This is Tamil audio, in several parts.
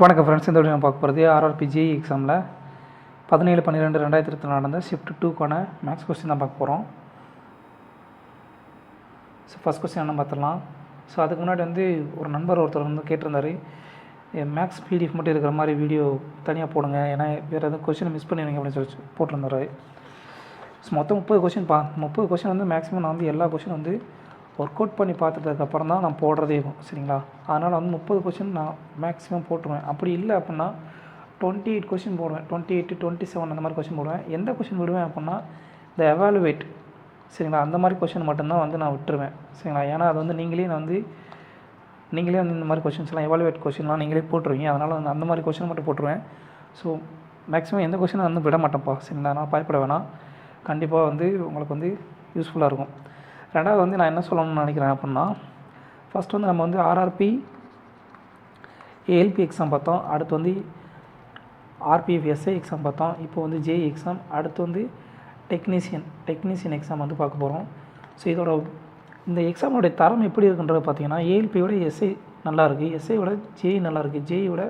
வணக்கம் ஃப்ரெண்ட்ஸ். இந்த வீடியோ நான் பார்க்க போகிறது ஆர்ஆர்பி ஜேஇ எக்ஸாமில் 17/12/2020 நடந்த ஷிஃப்ட் 2க்கான மேக்ஸ் கொஸ்டின் தான் பார்க்க போகிறோம். ஸோ ஃபஸ்ட் கொஸ்டின் என்ன பார்த்துடலாம். ஸோ அதுக்கு முன்னாடி ஒரு நண்பர் ஒருத்தர் கேட்டிருந்தார், மேக்ஸ் பிடிஎஃப் மட்டும் இருக்கிற மாதிரி வீடியோ தனியாக போடுங்க, ஏன்னா வேறு எதுவும் கொஸ்டினை மிஸ் பண்ணிடுங்க அப்படின்னு சொல்லி போட்டிருந்தாரு. ஸோ மொத்தம் 30 கொஸ்டின் 30 கொஸ்டின் மேக்ஸிமம் நான் எல்லா கொஸ்டின் ஒர்க் அவுட் பண்ணி பார்த்துட்டதுக்கப்புறம் தான் நான் போடுறதே இருக்கும், சரிங்களா. அதனால் 30 கொஸ்டின் நான் மேக்ஸிமம் போட்டுருவேன். அப்படி இல்லை அப்படின்னா 28 கொஸ்டின் போடுவேன், 28 27 அந்த மாதிரி கொஸ்டின் போடுவேன். எந்த கொஸ்டின் விடுவேன் அப்படின்னா இந்த எவாலுவேட், சரிங்களா, அந்த மாதிரி கொஸ்டின் மட்டும்தான் நான் விட்டுருவேன், சரிங்களா. ஏன்னா அது நீங்களே இந்த மாதிரி கொஸ்டின்ஸ்லாம் எவாலுவேட் கொஸ்டின்லாம் நீங்களே போட்டுருவீங்க. அதனால் அந்த மாதிரி கொஸ்டின் மட்டும் போட்டுருவேன். ஸோ மேக்ஸிமம் எந்த கொஸ்டினும் விட மாட்டேன்ப்பா, சரிங்களா. அதனால் பயப்பட வேணாம், கண்டிப்பாக உங்களுக்கு யூஸ்ஃபுல்லாக இருக்கும். ரெண்டாவது நான் என்ன சொல்லணும்னு நினைக்கிறேன் அப்படின்னா, ஃபஸ்ட் நம்ம ஆர்ஆர்பி ஏஎல்பி எக்ஸாம் பார்த்தோம். அடுத்து ஆர்பிஎஃப் எஸ்ஐ எக்ஸாம் பார்த்தோம். இப்போ ஜேஇ எக்ஸாம். அடுத்து டெக்னீஷியன் எக்ஸாம் பார்க்க போகிறோம். ஸோ இந்த எக்ஸாமோடைய தரம் எப்படி இருக்குன்றது பார்த்தீங்கன்னா, ஏஎல்பியோட எஸ்ஐ நல்லா இருக்குது, எஸ்ஐயோட ஜேஇ நல்லா இருக்குது, ஜேஇயோட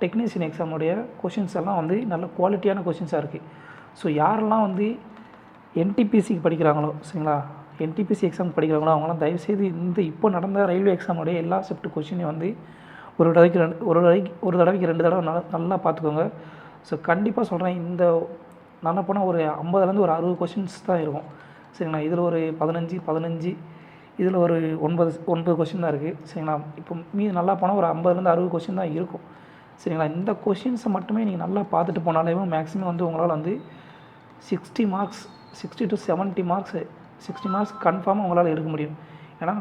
டெக்னீஷியன் எக்ஸாமுடைய கொஷின்ஸ் எல்லாம் நல்ல குவாலிட்டியான கொஷின்ஸாக இருக்குது. ஸோ யாரெல்லாம் என்டிபிசிக்கு படிக்கிறாங்களோ, சரிங்களா, என்டிபிசி எக்ஸாம் படிக்கிறாங்களோ அவங்களாம் தயவுசெய்து இப்போ நடந்த ரயில்வே எக்ஸாமுடைய எல்லா ஷிஃப்ட் கொஸ்டினையும் ஒரு தடவைக்கு ரெண்டு தடவை நல்லா பார்த்துக்கோங்க. ஸோ கண்டிப்பாக சொல்கிறேன், இந்த நல்லா போனால் ஒரு 50லேருந்து ஒரு 60 கொஸ்டின்ஸ் தான் இருக்கும், சரிங்களா. இதில் ஒரு 15 இதில் ஒரு 9 கொஸ்டின் தான் இருக்குது, சரிங்களா. இப்போ மீது நல்லா போனால் ஒரு 50லேருந்து 60 கொஸ்டின் தான் இருக்கும், சரிங்களா. இந்த கொஸ்டின்ஸை மட்டுமே நீங்கள் நல்லா பார்த்துட்டு போனாலே மேக்ஸிமம் உங்களால் 60 மார்க்ஸ் 60 to 70 மார்க்ஸ் 60 மார்க்ஸ் கன்ஃபார்மாக உங்களால் எடுக்க முடியும். ஏன்னா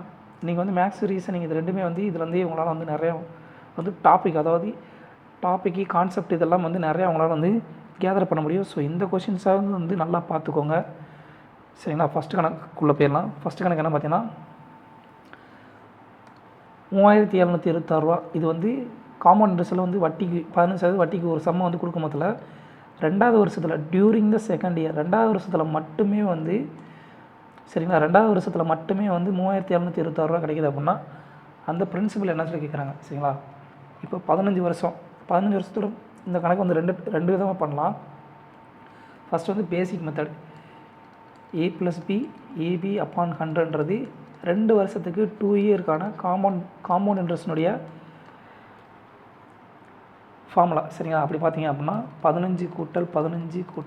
நீங்கள் மேக்ஸ் ரீசனிங் இது ரெண்டுமே இதுலேருந்தே உங்களால் நிறையா டாபிக், அதாவது டாப்பிக்கு கான்செப்ட் இதெல்லாம் நிறையா உங்களால் கேதர் பண்ண முடியும். ஸோ இந்த கொஷின்ஸாக நல்லா பார்த்துக்கோங்க, சரிங்களா. ஃபஸ்ட்டு கணக்குள்ளே போயிடலாம். ஃபஸ்ட்டு கணக்கு என்ன பார்த்தீங்கன்னா 3726 ரூபா. இது காம்பவுண்ட் இன்ட்ரெஸ்ட்டில் வட்டிக்கு 15% வட்டிக்கு ஒரு சம்மை கொடுக்கும் போதில் ரெண்டாவது வருஷத்தில் டியூரிங் த செகண்ட் இயர் ரெண்டாவது வருஷத்தில் மட்டுமே சரிங்களா, ரெண்டாவது வருஷத்தில் மட்டுமே 3726 ரூபா கிடைக்கிது அப்படின்னா அந்த பிரின்சிபல் என்ன சொல்லி கேட்குறாங்க, சரிங்களா. இப்போ 15 வருஷத்தோட இந்த கணக்கு ரெண்டு விதமாக பண்ணலாம். First basic method A+B AB upon 100ன்றது 2 வருஷத்துக்கு 2 இயருக்கான காம்பவுண்ட் இன்ட்ரெஸ்டினுடைய ஃபார்முலா, சரிங்களா. அப்படி பார்த்தீங்க அப்படின்னா 15 × 15 ×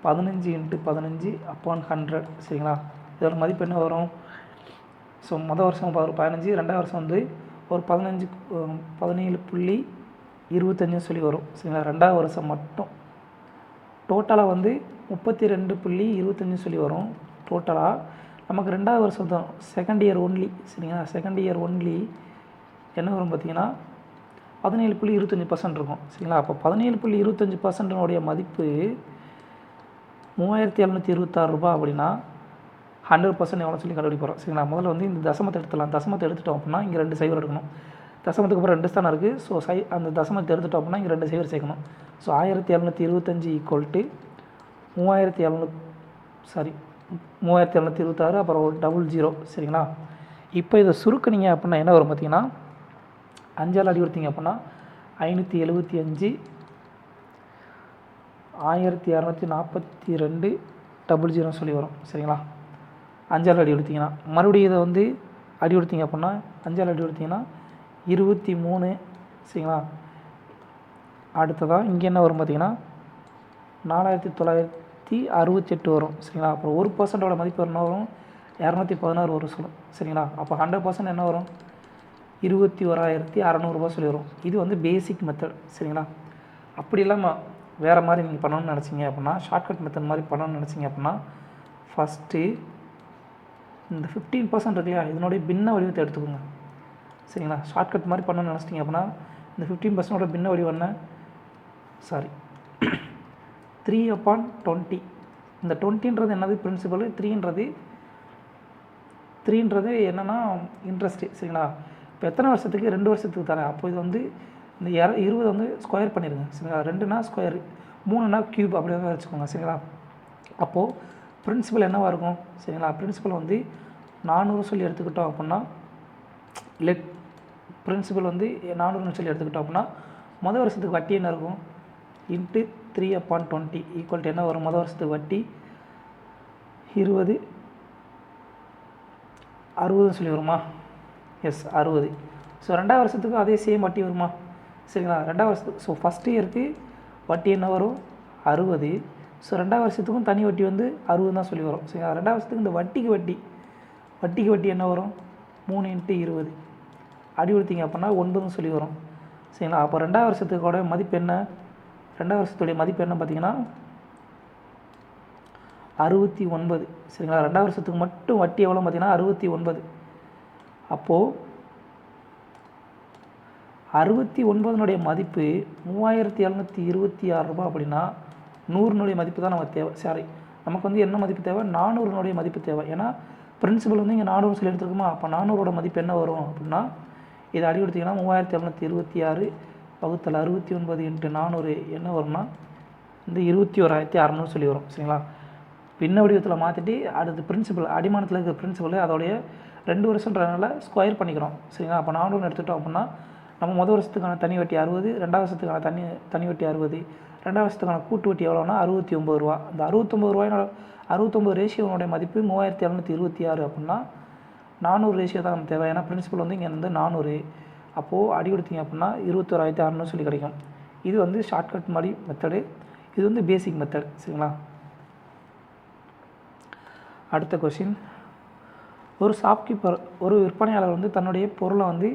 15 upon 100, சரிங்களா. இதோட மதிப்பு என்ன வரும்? ஸோ மொதல் வருஷம் ஒரு 15, ரெண்டாவது வருஷம் ஒரு 17.25 சொல்லி வரும், சரிங்களா. ரெண்டாவது வருஷம் மட்டும் டோட்டலாக 32.25 சொல்லி வரும். டோட்டலாக நமக்கு ரெண்டாவது வருஷம் தான் செகண்ட் இயர் ஒன்லி, சரிங்களா. செகண்ட் இயர் ஒன்லி என்ன வரும் பார்த்தீங்கன்னா 17.25% இருக்கும், சரிங்களா. அப்போ 17.25%னுடைய மதிப்பு 3726 ரூபா அப்படின்னா 100% எவ்வளோ சொல்லி கண்டுபிடிப்போம், சரிங்களா. முதல்ல இந்த தசமத்தை எடுத்துடலாம். தசமத்தை எடுத்துட்டோம் அப்படின்னா இங்கே 2 சைவர் எடுக்கணும். தசமத்துக்கு அப்புறம் 2 ஸ்தானம் இருக்குது. ஸோ அந்த தசமத்தை எடுத்துட்டோம் அப்படின்னா இங்கே 2 சைவர் சேர்க்கணும். ஸோ 1725 = 3726 அப்புறம் ஒரு 00, சரிங்களா. இப்போ இதை சுருக்குனீங்க அப்படின்னா என்ன வரும் பார்த்தீங்கன்னா 5ஆல் அடி கொடுத்தீங்க அப்படின்னா 575 1242 00 சொல்லி வரும், சரிங்களா. 5ஆல் அடி கொடுத்தீங்கன்னா மறுபடியும் இதை அடி கொடுத்தீங்க அப்படின்னா 5ஆல் அடி கொடுத்தீங்கன்னா 23, சரிங்களா. அடுத்ததாக இங்கே என்ன வரும் பார்த்தீங்கன்னா 4968 வரும், சரிங்களா. அப்புறம் 1%ஓட மதிப்பு என்ன வரும்? 216 வரும் சொல்லும், சரிங்களா. அப்போ 100% என்ன வரும்? 21,600 ரூபா சொல்லி வரும். இது பேசிக் மெத்தட், சரிங்களா. அப்படி இல்லாமல் வேறு மாதிரி நீங்கள் பண்ணணும்னு நினச்சிங்க அப்படின்னா, ஷார்ட்கட் மெத்தட் மாதிரி பண்ணணும்னு நினச்சிங்க அப்படின்னா ஃபஸ்ட்டு இந்த 15% இருக்கு இல்லையா, இதனுடைய பின்ன வடிவத்தை எடுத்துக்கோங்க, சரிங்களா. ஷார்ட்கட் மாதிரி பண்ணணும்னு நினச்சிட்டிங்க அப்படின்னா இந்த 15%ஓட பின்ன வடிவம் என்ன? 3/20. இந்த 20ன்றது என்னது? பிரின்சிபல். 3ன்றது என்னென்னா இன்ட்ரெஸ்ட்டு, சரிங்களா. இப்போ எத்தனை வருஷத்துக்கு? 2 வருஷத்துக்கு தானே. அப்போ இது இந்த 20 ஸ்கொயர் பண்ணிடுங்க, சரிங்களா. 2னா ஸ்கொயர், 3னா க்யூப், அப்படி வச்சுக்கோங்க, சரிங்களா. அப்போது பிரின்சிபல் என்னவாக இருக்கும், சரிங்களா. பிரின்சிபல் 400 சொல்லி எடுத்துக்கிட்டோம் அப்படின்னா பிரின்சிபல் 400 சொல்லி எடுத்துக்கிட்டோம் அப்படின்னா மொதல் வருஷத்துக்கு வட்டி என்ன இருக்கும், இன்ட்டு 3/20 ஈக்குவல் டு என்ன வரும், மொதல் வருஷத்துக்கு வட்டி 20 60 சொல்லி வருமா, எஸ் 60. ஸோ ரெண்டாவது வருஷத்துக்கும் அதே சேம் வட்டி வருமா, சரிங்களா. ரெண்டாவது வருஷத்துக்கு ஸோ ஃபஸ்ட் இயருக்கு வட்டி என்ன வரும் 60. ஸோ ரெண்டாவது வருஷத்துக்கும் தனி வட்டி வந்து 60 தான் சொல்லி வரும், சரிங்களா. ரெண்டாவது வருஷத்துக்கு இந்த வட்டிக்கு வட்டி என்ன வரும் 3 × 20 அடி கொடுத்தீங்க அப்படின்னா 9 சொல்லி வரும், சரிங்களா. அப்போ ரெண்டாவது வருஷத்துக்கோட மதிப்பு என்ன, ரெண்டாவது வருஷத்துடைய மதிப்பு என்ன பார்த்தீங்கன்னா 69, சரிங்களா. ரெண்டாவது வருஷத்துக்கு மட்டும் வட்டி எவ்வளோ பார்த்தீங்கன்னா 69. அப்போது 69னுடைய மதிப்பு 3726 ரூபா அப்படின்னா 100னுடைய மதிப்பு தான் நமக்கு தேவை. சாரி, நமக்கு வந்து என்ன மதிப்பு தேவை, 400னுடைய மதிப்பு தேவை. ஏன்னா பிரின்சிபல் வந்து இங்கே 400 சொல்லி எடுத்துருக்குமா, அப்போ 400ஓட மதிப்பு என்ன வரும் அப்படின்னா, இதை அடி கொடுத்தீங்கன்னா 3726 வகுத்தல் 69 × 400 என்ன வரும்னா இந்த 21600 சொல்லி வரும், சரிங்களா. பின்ன வடிவத்தில் மாற்றிட்டு அடுத்து பிரின்சிபல் அடிமானத்தில் இருக்கிற பிரின்சிபல் அதோடைய 2 வருஷன்றதுனால ஸ்கொயர் பண்ணிக்கிறோம், சரிங்களா. அப்போ 400 எடுத்துட்டோம் அப்படின்னா நம்ம முதல் வருஷத்துக்கான தனி வட்டி 60, ரெண்டாவது வருஷத்துக்கான தனி வட்டி 60, ரெண்டாவது வருஷத்துக்கான கூட்டு வட்டி எவ்வளோனா 69 ரூபா. அந்த 69 ரூபாயினோட 69 ரேஷியோனுடைய மதிப்பு 3726 அப்படின்னா 400 ரேஷியோ தான் நமக்கு தேவை. ஏன்னா பிரின்சிபல் வந்து இங்கே வந்து 400. அப்போது அடி கொடுத்தீங்க அப்படின்னா 21600 சொல்லி கிடைக்கும். இது வந்து ஷார்ட்கட் மாதிரி மெத்தடு, இது வந்து பேசிக் மெத்தட், சரிங்களா. அடுத்த கொஸ்டின், ஒரு ஷாப்கீப்பர் ஒரு விற்பனையாளர் வந்து தன்னுடைய பொருளை வந்து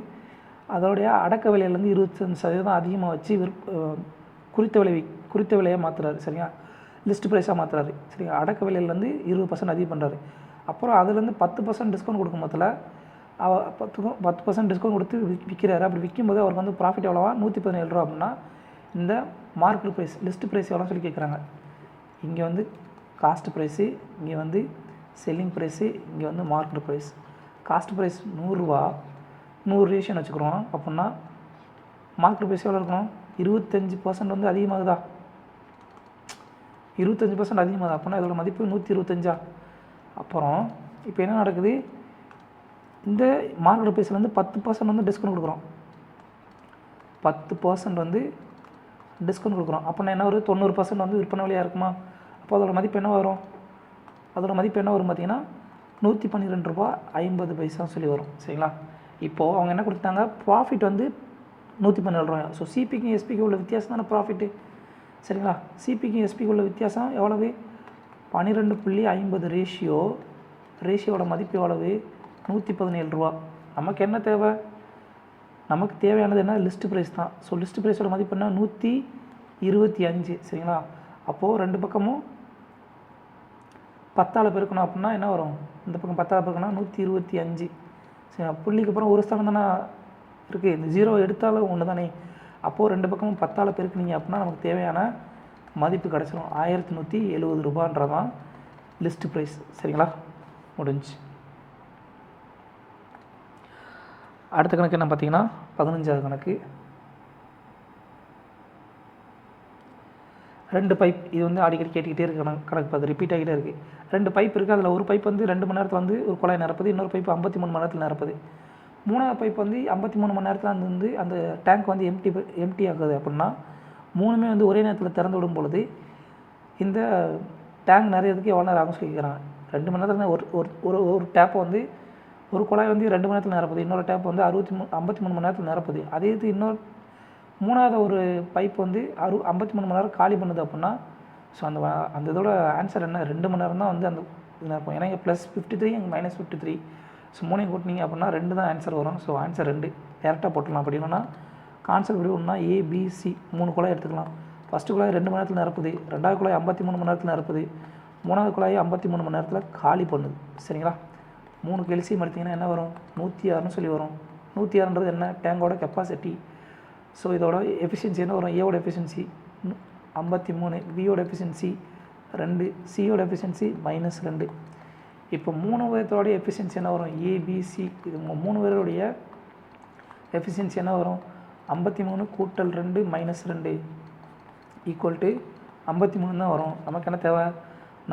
அதோடைய அடக்க விலையிலேருந்து 25% அதிகமாக வச்சு குறித்த விலையை மாற்றுறாரு, சரிங்களா. லிஸ்ட் ப்ரைஸாக மாற்றுறாரு, சரிங்களா. அடக்க விலையிலேருந்து 20% அதிகம் பண்ணுறாரு. அப்புறம் அதுலேருந்து 10% டிஸ்கவுண்ட் கொடுக்கும் போதில் 10% டிஸ்கவுண்ட் கொடுத்து விற்கிறாரு. அப்படி விற்கும்போது அவருக்கு வந்து ப்ராஃபிட் எவ்வளோவா 117 ரூபா அப்படின்னா இந்த மார்க்கெட் ப்ரைஸ் லிஸ்ட் ப்ரைஸ் எவ்வளோ சொல்லி கேட்குறாங்க. இங்கே வந்து காஸ்ட் ப்ரைஸு, இங்கே வந்து செல்லிங் ப்ரைஸு, இங்கே வந்து மார்க்கெட் ப்ரைஸ். காஸ்ட் ப்ரைஸ் 100 ரூபா, 100 ரேஷியோன்னு வச்சுக்கிறோம். அப்படின்னா மார்க்கெட் ப்ரைஸ் எவ்வளோ இருக்கணும், 25% வந்து அதிகமாகுதா, 25% அதிகமாகுதா அப்படின்னா இதோட மதிப்பு 125. அப்புறம் இப்போ என்ன நடக்குது, இந்த மார்க்கெட் ப்ரைஸ்லேருந்து 10% வந்து டிஸ்கவுண்ட் கொடுக்குறோம், 10% வந்து டிஸ்கவுண்ட் கொடுக்குறோம். அப்படின்னா என்ன ஒரு 90% வந்து விற்பனை விலையாக இருக்குமா. அப்போ அதோட மதிப்பு என்ன வரும், அதோட மதிப்பு என்ன வரும் பார்த்தீங்கன்னா 112 ரூபா 50 பைசா சொல்லி வரும், சரிங்களா. இப்போது அவங்க என்ன கொடுத்தாங்க, ப்ராஃபிட் வந்து 117 ரூபாய். ஸோ சிபிக்கும் எஸ்பிக்கு உள்ள வித்தியாசம் தானே ப்ராஃபிட்டு, சரிங்களா. சிபிக்கும் எஸ்பிக்கு உள்ள வித்தியாசம் எவ்வளவு 12.50 ரேஷியோட மதிப்பு எவ்வளவு 117 ரூபா. நமக்கு என்ன தேவை, நமக்கு தேவையானது என்ன லிஸ்ட் ப்ரைஸ் தான். ஸோ லிஸ்ட் ப்ரைஸோட மதிப்பு என்ன 125, சரிங்களா. அப்போது ரெண்டு பக்கமும் 10ஆல் பெருக்கணும் அப்படின்னா என்ன வரும், இந்த பக்கம் 10ஆல் பெருக்கணும் 125, சரி. புள்ளிக்கு அப்புறம் ஒரு ஸ்தானம் தானே இருக்குது, இந்த 0 எடுத்தாலும் ஒன்று தானே. அப்போது ரெண்டு பக்கமும் 10ஆல் பெருக்குனீங்க அப்படின்னா நமக்கு தேவையான மதிப்பு கிடச்சிரும் 1170 ரூபான்றதான் லிஸ்ட் ப்ரைஸ், சரிங்களா. முடிஞ்சு. அடுத்த கணக்கு என்ன பார்த்தீங்கன்னா 15வது கணக்கு. 2 பைப், இது வந்து அடிக்கடி கேட்டுக்கிட்டே இருக்க கணக்கு பார்த்து ரிப்பீட் ஆகிட்டே இருக்குது. 2 பைப் இருக்குது, அதில் ஒரு பைப் வந்து 2 மணி நேரத்தில் வந்து ஒரு குழாய் நிரப்புது, இன்னொரு பைப் 53 மணி நேரத்தில் நிரப்புது. மூணாவது பைப் வந்து 53 மணி நேரத்தில் வந்து அந்த டேங்க் வந்து எம்டி ஆகுது அப்படின்னா மூணுமே வந்து ஒரே நேரத்தில் திறந்து விடும் பொழுது இந்த டேங்க் நிறையதுக்கு எவ்வளோ நேரம் ஆகும் சொல்லிக்கிறாங்க. 2 மணி நேரத்தில் ஒரு டேப்பை வந்து ஒரு குழாய் வந்து 2 மணி நேரத்தில் நிரப்புது, இன்னொரு டேப் வந்து 53 மணி நேரத்தில் நிரப்புது. அதே இது இன்னொரு மூணாவது ஒரு பைப் வந்து 53 மணி நேரம் காலி பண்ணுது அப்படின்னா ஸோ அந்த இதோட ஆன்சர் என்ன, 2 மணி நேரம் தான் வந்து அந்த இதில் இருக்கும். ஏன்னா இங்கே +53 இங்கே -53, ஸோ மூணையும் கூட்டினீங்க அப்படின்னா 2 தான் ஆன்சர் வரும். ஸோ ஆன்சர் 2 டேரெக்டாக போட்டுடலாம். அப்படி இல்லைன்னா கான்செப்ட் எப்படி ஒன்றா ஏபிசி 3 குழாய் எடுத்துக்கலாம். ஃபஸ்ட்டு குழாய் 2 மணி நேரத்தில் நிரப்புது, ரெண்டாவது குழாய் 53 மணி நேரத்தில் நிரப்புது, மூணாவது குழாய் 53 மணி நேரத்தில் காலி பண்ணுது, சரிங்களா. 3 எல்சிஎம் எடுத்திங்கன்னா என்ன வரும் 106ன்னு சொல்லி வரும். 106ன்றது என்ன, டேங்கோட கெப்பாசிட்டி. ஸோ இதோட எஃபிஷியன்சி என்ன வரும், ஏவோட எஃபிஷியன்சி 53, பியோட எஃபிஷியன்சி 2, சியோட எஃபிஷியன்சி -2. இப்போ 3 பேர்த்தோடைய எஃபிஷியன்சி என்ன வரும், ஏபிசி, இது 3 பேருடைய எஃபிஷியன்சி என்ன வரும் 53 கூட்டல் 2 -2 ஈக்குவல் டு 53 தான் வரும். நமக்கு என்ன தேவை,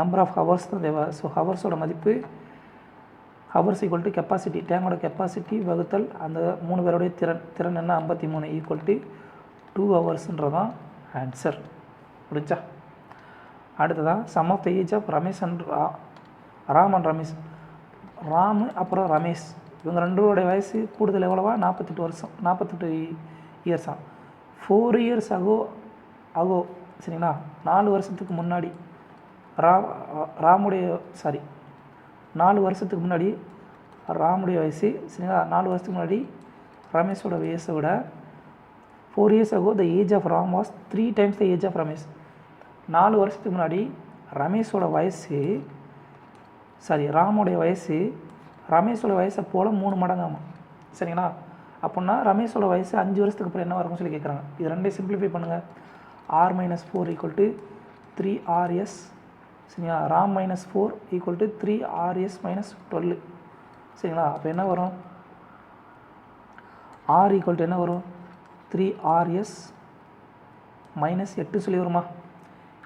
நம்பர் ஆஃப் ஹவர்ஸ் தான் தேவை. ஸோ ஹவர்ஸோட மதிப்பு ஹவர்ஸ் ஈக்குவல் டு கெப்பாசிட்டி, டேங்கோட கெப்பாசிட்டி வகுத்தல் அந்த 3 பேருடைய திறன் என்ன 53 ஈக்குவல் டு 2 ஹவர்ஸ்ன்றதான் ஆன்சர். முடிஞ்சா? அடுத்ததான் sum of the age of Ramesh and Ram and Ramesh. Ram அப்புறம் ரமேஷ் இவங்க ரெண்டோடைய வயசு கூடுதல் எவ்வளவா? 48 வருஷம், 48 இயர்ஸா. 4 இயர்ஸ் அகோ சரிங்களா, 4 வருஷத்துக்கு முன்னாடி ராமுடைய 4 வருஷத்துக்கு முன்னாடி ராமுடைய வயசு சரிங்களா, 4 வருஷத்துக்கு முன்னாடி ரமேஷோட வயசை விட 4 years ago the age of Ram was 3 times the age of Ramesh. 4 வருஷத்துக்கு முன்னாடி ரமேஷோட வயசு ராமுடைய வயசு ரமேஷோட வயசை போல் 3 மடங்காமா சரிங்களா. அப்படின்னா ரமேஷோட வயசு 5 வருஷத்துக்கு அப்புறம் என்ன வரும்னு சொல்லி கேட்குறாங்க. இது ரெண்டையும் சிம்பிளிஃபை பண்ணுங்கள். R - 4 = 3RS சரிங்களா. ராம் -4 = 3RS - 12 சரிங்களா. அப்போ என்ன வரும்? R = என்ன வரும்? 3RS - 8 சொல்லி வருமா?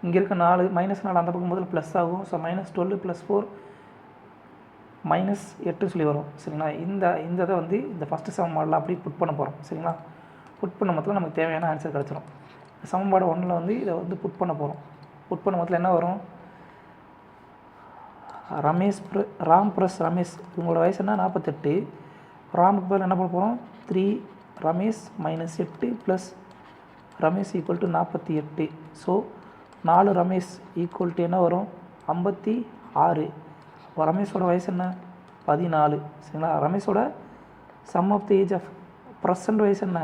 இங்கே இருக்க 4 -4 அந்த பக்கம் முதல்ல ப்ளஸ் ஆகும். ஸோ -12 + 4 -8 சொல்லி வரும் சரிங்களா. இந்த இதை வந்து இந்த ஃபஸ்ட்டு சமன்பாடில் அப்படி புட் பண்ண போகிறோம் சரிங்களா. புட் பண்ண மொத்தத்தில் நமக்கு தேவையான ஆன்சர் கிடச்சிரும். சமன்பாடு 1ல் வந்து இதை வந்து புட் பண்ண போகிறோம். புட் பண்ண மொத்தத்தில் என்ன வரும்? ராம் ப்ளஸ் ரமேஷ் இவங்களோட வயசு என்ன? 48. ராமுக்கு பதில் என்ன பண்ண போகிறோம்? 3 ரமேஷ் -8 ப்ளஸ் ரமேஷ் = 48. ஸோ 4 ரமேஷ் = என்ன வரும்? 56. இப்போ ரமேஷோட வயசு என்ன? 14 சரிங்களா. ரமேஷோட sum of the age of present வயசு என்ன?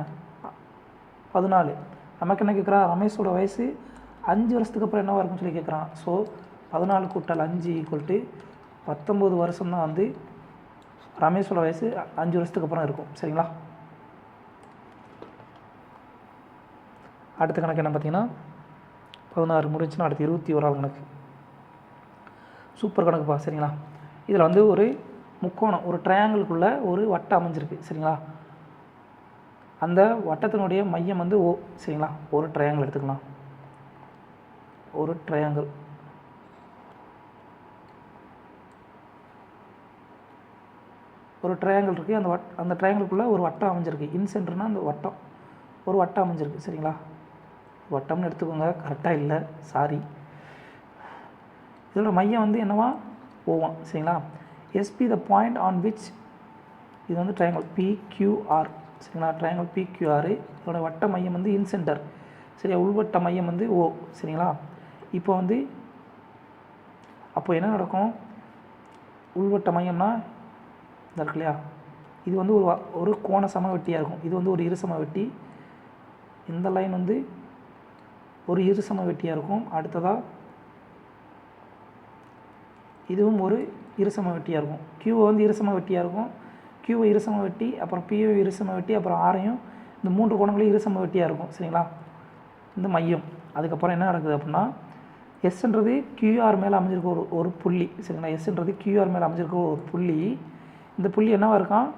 14. நமக்கு என்ன கேட்குறான்? ரமேஷோட வயசு 5 வருஷத்துக்கு அப்புறம் என்னவாக இருக்குன்னு சொல்லி கேட்குறான். ஸோ 14 + 5 = 19 வருஷம் தான் வந்து ரமேஷோட வயசு 5 வருஷத்துக்கு அப்புறம் இருக்கும் சரிங்களா. அடுத்த கணக்கு என்ன பார்த்தீங்கன்னா 16 முடிஞ்சுன்னா அடுத்து 21 கணக்கு. சூப்பர் கணக்குப்பா சரிங்களா. இதில் வந்து ஒரு முக்கோணம், ஒரு ட்ரையாங்கிளுக்குள்ளே ஒரு வட்டம் அமைஞ்சிருக்கு சரிங்களா. அந்த வட்டத்தினுடைய மையம் வந்து O சரிங்களா. ஒரு ட்ரையாங்கிள் எடுத்துக்கலாம். ஒரு ட்ரையாங்கிள் இருக்குது. அந்த ட்ரையாங்கிளுக்குள்ளே ஒரு வட்டம் அமைஞ்சிருக்கு. இன்சென்டர்னால் அந்த வட்டம் ஒரு வட்டம் அமைஞ்சிருக்கு சரிங்களா. வட்டம்னு எடுத்துக்கோங்க, கரெக்டாக இல்லை, சாரி. இதோட மையம் வந்து என்னவா? ஓவா சரிங்களா. SP the point on which இது வந்து ட்ரையாங்கிள் PQR சரிங்களா. ட்ரையாங்கிள் PQR இதோட வட்ட மையம் வந்து இன்சென்டர் சரியா. உள்வட்ட மையம் வந்து O சரிங்களா. இப்போ வந்து அப்போ என்ன நடக்கும்? உள்வட்ட மையம்னா இந்த இருக்கு இல்லையா, இது வந்து ஒரு கோண சமவெட்டியாக இருக்கும். இது வந்து ஒரு இருசம வெட்டி. இந்த லைன் வந்து ஒரு இருசம வெட்டியாக இருக்கும். அடுத்ததாக இதுவும் ஒரு இருசம வெட்டியாக இருக்கும். Q வந்து இருசம வெட்டியாக இருக்கும். Q இருசம வெட்டி, அப்புறம் P இருசம வெட்டி, அப்புறம் ஆரையும் இந்த 3 கோணங்களும் இருசம வெட்டியாக இருக்கும் சரிங்களா. இந்த மையம் அதுக்கப்புறம் என்ன நடக்குது அப்படின்னா Sன்றது QR மேலே அமைஞ்சிருக்க ஒரு புள்ளி சரிங்களா. Sன்றது QR மேலே அமைஞ்சிருக்க ஒரு புள்ளி. இந்த புள்ளி என்னவாக இருக்கான்?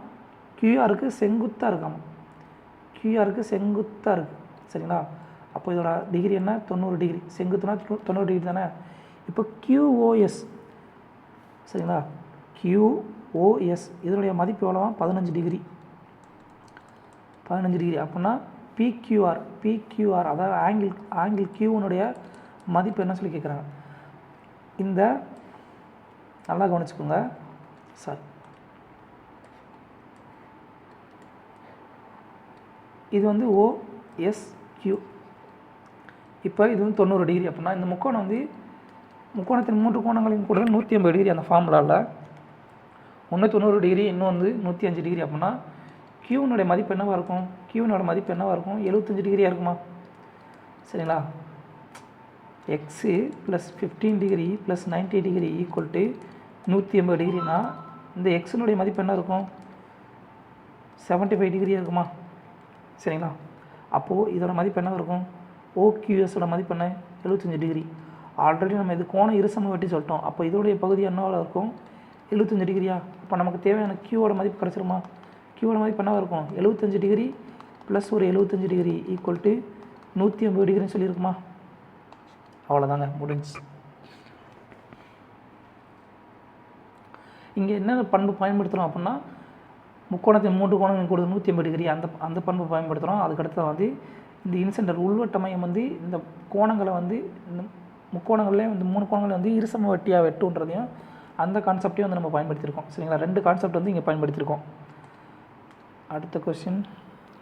QRக்கு செங்குத்தாக இருக்காமா. QRக்கு செங்குத்தாக இருக்குது சரிங்களா. அப்போ இதோட டிகிரி என்ன? 90 டிகிரி. செங்குத்துனா 90 டிகிரி தானே. இப்போ QOS சரிங்களா. QOS இதனுடைய மதிப்பு எவ்வளோவா? 15 டிகிரி. 15 டிகிரி அப்படின்னா PQR அதாவது ஆங்கிள் Qனுடைய மதிப்பு என்ன சொல்லி கேட்குறாங்க. இந்த நல்லா கவனிச்சுக்கோங்க சார். இது வந்து OSQ. இப்போ இது வந்து 90 டிகிரி அப்படின்னா இந்த முக்கோணம் வந்து முக்கோணத்தின் 3 கோணங்களையும் கூட 180 டிகிரி. அந்த ஃபார்முலாவில் ஒன்று 90 டிகிரி, இன்னும் வந்து 105 டிகிரி அப்படின்னா Qனுடைய மதிப்பு என்னவாக இருக்கும்? Qனோட மதிப்பு என்னவாக இருக்கும்? 75 டிகிரியாக இருக்குமா சரிங்களா. X + 15 டிகிரி + 90 டிகிரி = 180 டிகிரினா இந்த Xனுடைய மதிப்பு என்ன இருக்கும்? 75 டிகிரி இருக்குமா சரிங்களா. அப்போது இதோட மதிப்பு என்ன இருக்கும்? OQSோட மதிப்பு என்ன? 75 டிகிரி. ஆல்ரெடி நம்ம இது கோணம் இருசம வெட்டி சொல்லிட்டோம். அப்போ இதோடைய பகுதி என்னவாக இருக்கும்? 75 டிகிரியா. அப்போ நமக்கு தேவையான Qவோட மதிப்பு கிடச்சிருமா? Qவோட மதிப்பு என்னவாக இருக்கும்? 75 டிகிரி ப்ளஸ் ஒரு 75 டிகிரி = 180 டிகிரின்னு சொல்லியிருக்குமா. அவ்வளோதாங்க, முடிஞ்சு. இங்கே என்ன பண்பு பயன்படுத்துகிறோம் அப்படின்னா முக்கோணத்தின் 3 கோணங்கள் கூட 180 டிகிரி அந்த பண்பு பயன்படுத்துகிறோம். அதுக்கடுத்து வந்து இந்த இன்சென்டர் உள்வட்ட மையம் வந்து இந்த கோணங்களை வந்து இந்த முக்கோணங்கள்லேயே வந்து 3 கோணங்களை வந்து இருசம வட்டியாக வெட்டுன்றதையும் அந்த கான்செப்டையும் வந்து நம்ம பயன்படுத்தியிருக்கோம். சரிங்களா, 2 கான்செப்ட் வந்து இங்கே பயன்படுத்தியிருக்கோம். அடுத்த கொஸ்டின்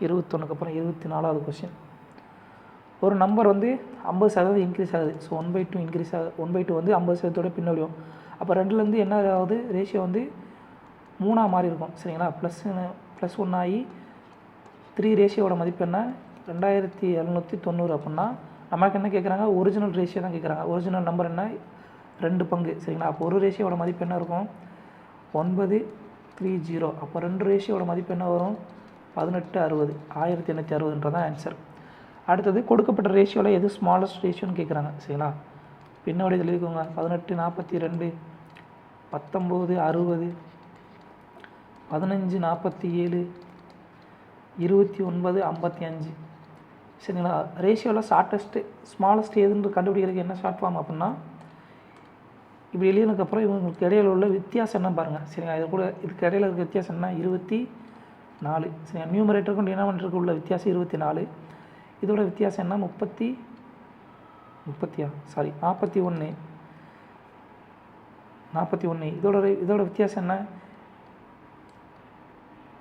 21க்கு அப்புறம் 24வது கொஸ்டின். ஒரு நம்பர் வந்து 50% இன்க்ரீஸ் ஆகுது. ஸோ 1/2 இன்க்ரீஸ் ஆகுது. 1/2 வந்து 50%ஓட பின்னோடியும். அப்போ 2லேருந்து என்ன ஆகுது, ரேஷியோ வந்து 3ஆக மாறி இருக்கும். சரிங்களா, ப்ளஸ் 1 ஆகி 3 ரேஷியோட மதிப்பு என்ன 2790. அப்படின்னா நமக்கு என்ன கேட்குறாங்க, ஒரிஜினல் ரேஷியோ தான் கேட்குறாங்க. ஒரிஜினல் நம்பர் என்ன 2 பங்கு. சரிங்களா, அப்போ ஒரு ரேஷியோட மதிப்பு என்ன இருக்கும் 930. அப்போ 2 ரேஷியோட மதிப்பு என்ன வரும் 1860. 1860ன்றதான் ஆன்சர். அடுத்தது கொடுக்கப்பட்ட ரேஷியோவில் எது ஸ்மாலஸ்ட் ரேஷியோன்னு கேட்குறாங்க. சரிங்களா, பின்னோட இதில் இருக்குங்க 18 42, 19 60, 15 47, 29 55. சரிங்களா, ரேஷியோவில் ஷார்ட்டஸ்ட்டு ஸ்மாலஸ்ட் எதுன்னு கண்டுபிடிக்கிறதுக்கு என்ன ஷார்ட் ஃபார்ம் அப்படின்னா, இப்படி எழுதினதுக்கப்புறம் இவங்களுக்கு இடையில உள்ள வித்தியாசம் என்ன பாருங்கள். சரிங்களா, இது கூட இதுக்கு இடையில இருக்க வித்தியாசம் என்ன 24. சரிங்களா, நியூமரேட்டருக்கும் டினாமினேட்டருக்கும் உள்ள வித்தியாசம் 24. இதோட வித்தியாசம் என்ன 41. இதோட வித்தியாசம் என்ன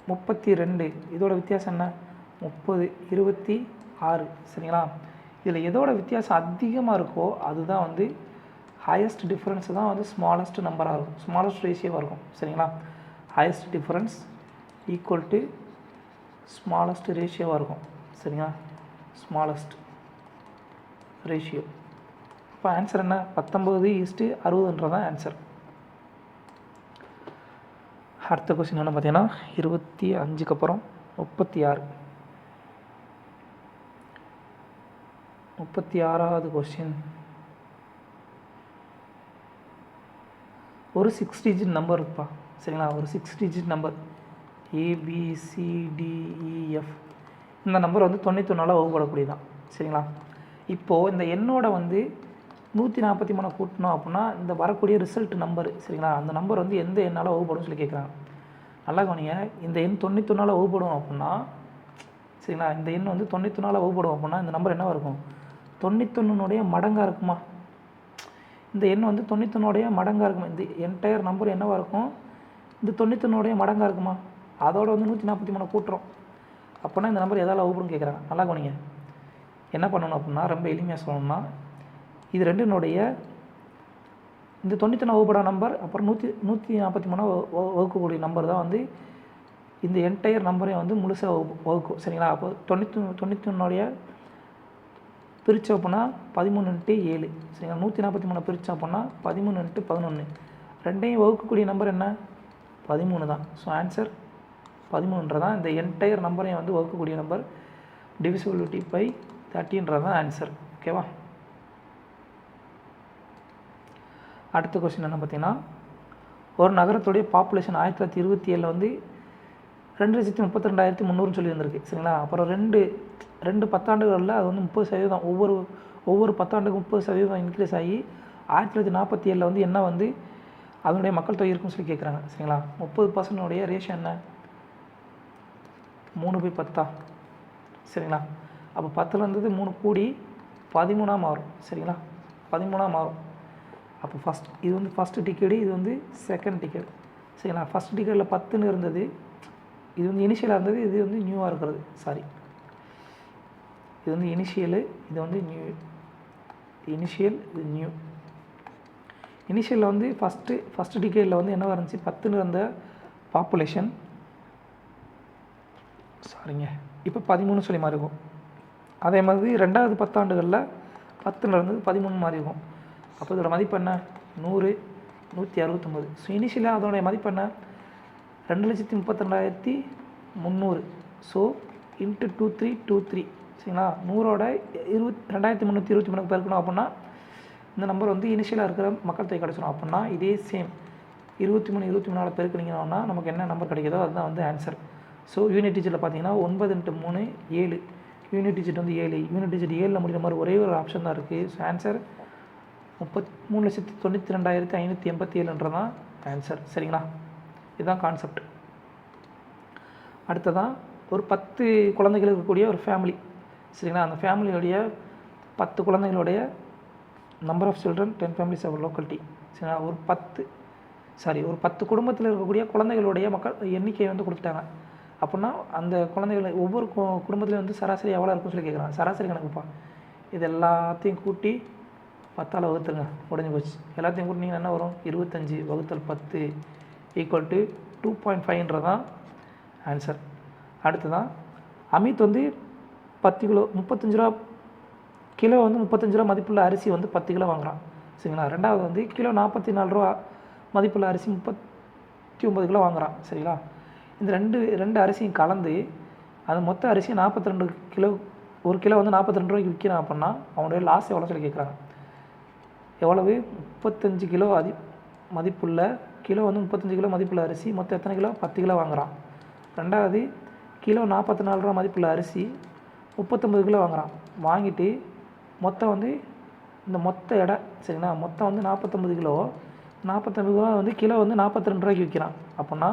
32. இதோட வித்தியாசம் என்ன 30. 26. சரிங்களா, இதில் எதோட வித்தியாசம் அதிகமாக இருக்கோ அதுதான் வந்து ஹையஸ்ட் டிஃப்ரென்ஸ் தான் வந்து ஸ்மாலஸ்ட் நம்பராக இருக்கும், ஸ்மாலஸ்ட் ரேஷியோவாக இருக்கும். சரிங்களா, highest difference equal to smallest ரேஷியோவாக இருக்கும். சரிங்களா, ஸ்மாலஸ்ட் ரேஷியோ. இப்போ ஆன்சர் என்ன 19:60ன்றதான் ஆன்சர். அடுத்த கொஸ்டின் என்ன பார்த்தீங்கன்னா 25க்கு அப்புறம் 36வது கொஸ்டின். ஒரு 6 டிஜிட் நம்பர் இருக்குப்பா. சரிங்களா, ஒரு 6 டிஜிட் நம்பர் ABCDEF. இந்த நம்பர் வந்து 91ஆல் வகுப்படக்கூடியதான். சரிங்களா, இப்போது இந்த எண்ணோட வந்து 143 கூட்டணும் அப்படின்னா இந்த வரக்கூடிய ரிசல்ட் நம்பர். சரிங்களா, அந்த நம்பர் வந்து எந்த எண்ணால் வகுப்படும் சொல்லி கேட்குறாங்க. நல்லா கவனிங்க, இந்த எண் 91ஆல் வகுப்படும் அப்படின்னா, சரிங்களா, இந்த எண் வந்து 91ஆல் வகுப்படும் அப்படின்னா இந்த நம்பர் என்னவாக இருக்கும் 91 மடங்காக இருக்குமா. இந்த எண் வந்து 91 மடங்காக இருக்குமா. இந்த என்டையர் நம்பர் என்னவாக இருக்கும் இந்த 91 மடங்காக இருக்குமா. அதோட வந்து 143 கூட்டுறோம் அப்படின்னா இந்த நம்பர் எதால் வகுப்படும் கேட்குறாங்க. நல்லா கவனிங்க, என்ன பண்ணணும் அப்படின்னா ரொம்ப எளிமையாக சொல்லணும்னா, இது ரெண்டுனுடைய இந்த 91 வகுப்பட நம்பர் அப்புறம் 143 வகுக்கக்கூடிய நம்பர் தான் வந்து இந்த என்டையர் நம்பரையும் வந்து முழுசாக வகுக்கும். சரிங்களா, அப்போ 91 பிரித்து அப்படின்னா 13 × 7. சரிங்களா, 143 பிரித்து அப்படின்னா 13 × 11. ரெண்டையும் வகுக்கக்கூடிய நம்பர் என்ன 13 தான். ஸோ ஆன்சர் 13ன்றதான் இந்த என்டையர் நம்பரையும் வந்து வகுக்கக்கூடிய நம்பர். டிவிசிபிலிட்டி பை 30ன்றதான் ஆன்சர். ஓகேவா. அடுத்த கொஸ்டின் என்ன பார்த்தீங்கன்னா, ஒரு நகரத்துடைய பாப்புலேஷன் 1927 வந்து 2,32,300 சொல்லி வந்திருக்கு. சரிங்களா, அப்புறம் ரெண்டு பத்தாண்டுகளில் அது வந்து 30%, ஒவ்வொரு பத்தாண்டுக்கும் 30% இன்க்ரீஸ் ஆகி 1947 வந்து என்ன வந்து அதனுடைய மக்கள் தொகை இருக்குன்னு சொல்லி கேட்குறாங்க. சரிங்களா, 30% ரேஷியோ என்ன 3/10. சரிங்களா, அப்போ 10ல் இருந்தது 3 கூடி 13ஆக மாறும். சரிங்களா, 13ஆக மாறும். அப்போ இது வந்து ஃபஸ்ட்டு டிக்கெடு, இது வந்து செகண்ட் டிக்கெடு. சரிங்களா, ஃபஸ்ட் டிக்கெடில் 10ன்னு இருந்தது, இது வந்து இனிஷியலாக இருந்தது, இது வந்து நியூவாக இருக்கிறது. இது வந்து இனிஷியலு, இது வந்து இனிஷியல், இது நியூ. இனிஷியலில் வந்து ஃபஸ்ட்டு டிக்கெடில் வந்து என்னவாக இருந்துச்சு 10ன்னு இருந்த பாப்புலேஷன், இப்போ 13 சொல்லி மாறி இருக்கும். அதே மாதிரி ரெண்டாவது பத்தாண்டுகளில் 10ன்னு இருந்தது 13 மாறி இருக்கும். அப்போ இதோட மதிப்பு என்ன 100, 169. ஸோ இனிஷியலாக அதோடைய மதிப்பு என்ன 2,32,300. So into 2323. சரிங்களா, 100ஓட 2,323 பெருக்கணும் அப்படின்னா இந்த நம்பர் வந்து இனிஷியலாக இருக்கிற மக்கள் தொகை கிடச்சிடும். அப்படின்னா இதே சேம் 23 பெருக்கினீங்கன்னா நமக்கு என்ன நம்பர் கிடைக்குதோ அதுதான் வந்து ஆன்சர். ஸோ யூனிட் டிஜிட்டில் பார்த்தீங்கன்னா 9 × 3 7. யூனிட் டிஜிட் வந்து 7. யூனிட் டிஜிட் 7ல் முடிகிற மாதிரி ஒரே ஒரு ஆப்ஷன் தான் இருக்குது. ஸோ ஆன்சர் 33,92,587ன்றதான் ஆன்சர். சரிங்களா, இதுதான் கான்செப்ட். அடுத்ததான் ஒரு 10 குழந்தைகள் இருக்கக்கூடிய ஒரு ஃபேமிலி. சரிங்களா. அந்த ஃபேமிலியோடைய 10 குழந்தைகளுடைய number of children 10 families of locality. சரிங்களா. ஒரு 10 குடும்பத்தில் இருக்கக்கூடிய குழந்தைகளுடைய எண்ணிக்கை வந்து கொடுத்துட்டாங்க. அப்படின்னா அந்த குழந்தைகள் ஒவ்வொரு குடும்பத்துலேயும் வந்து சராசரி எவ்வளோ இருக்குன்னு சொல்லி கேட்குறாங்க. சராசரி கணக்குப்பா. இது எல்லாத்தையும் கூட்டி 10ஆல் வகுத்துருங்க, முடிஞ்சு போச்சு. எல்லாத்தையும் கூட்டினீங்கன்னா என்ன வரும்? 25 / 10 = 2.5 தான் ஆன்சர். அடுத்ததான் அமித் வந்து 10 கிலோ 35 ரூபா கிலோ வந்து 35 ரூபா மதிப்புள்ள அரிசி வந்து 10 கிலோ வாங்குகிறான். சரிங்களா. ரெண்டாவது வந்து கிலோ 44 ரூபா மதிப்புள்ள அரிசி 39 கிலோ வாங்குகிறான். சரிங்களா. இந்த ரெண்டு அரிசியும் கலந்து அது மொத்த அரிசி 42 கிலோ, ஒரு கிலோ வந்து 42 ரூபாய்க்கு விற்கிறான். அப்படின்னா அவனுடைய லாஸ் எவ்வளோ சொல்லி கேட்குறாங்க. எவ்வளவு? 35 கிலோ மதிப்புள்ள கிலோ வந்து 35 கிலோ மதிப்புள்ள அரிசி மொத்தம் எத்தனை கிலோ? 10 கிலோ வாங்குகிறான். ரெண்டாவது கிலோ 44 ரூபா மதிப்புள்ள அரிசி 39 கிலோ வாங்குகிறான். வாங்கிட்டு மொத்தம் வந்து இந்த மொத்த எடை, சரிங்களா, மொத்தம் வந்து 49 கிலோ. 49 கிலோ வந்து கிலோ வந்து 42 ரூபாய்க்கு விற்கிறான். அப்படின்னா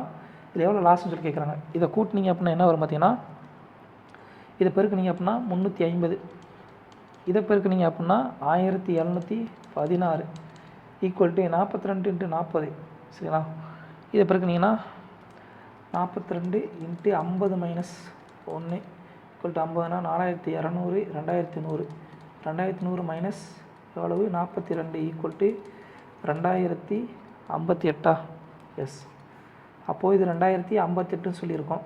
இது எவ்வளோ லாஸ்ன்னு சொல்லி கேட்குறாங்க. இதை கூட்டினீங்க அப்படின்னா என்ன வரும் பார்த்தீங்கன்னா, இதை பெருக்குனீங்க அப்படின்னா 350, இதை பெருக்குனீங்க அப்படின்னா 1716 = 42 × 40. சரிங்களா. இதை பெருக்குனீங்கன்னா 42 × 50 - 1 = 50னா 4200, 2100, 2100 மைனஸ் எவ்வளவு? 42 = 2058. எஸ். அப்போது இது 2058ன்னு சொல்லியிருக்கோம்.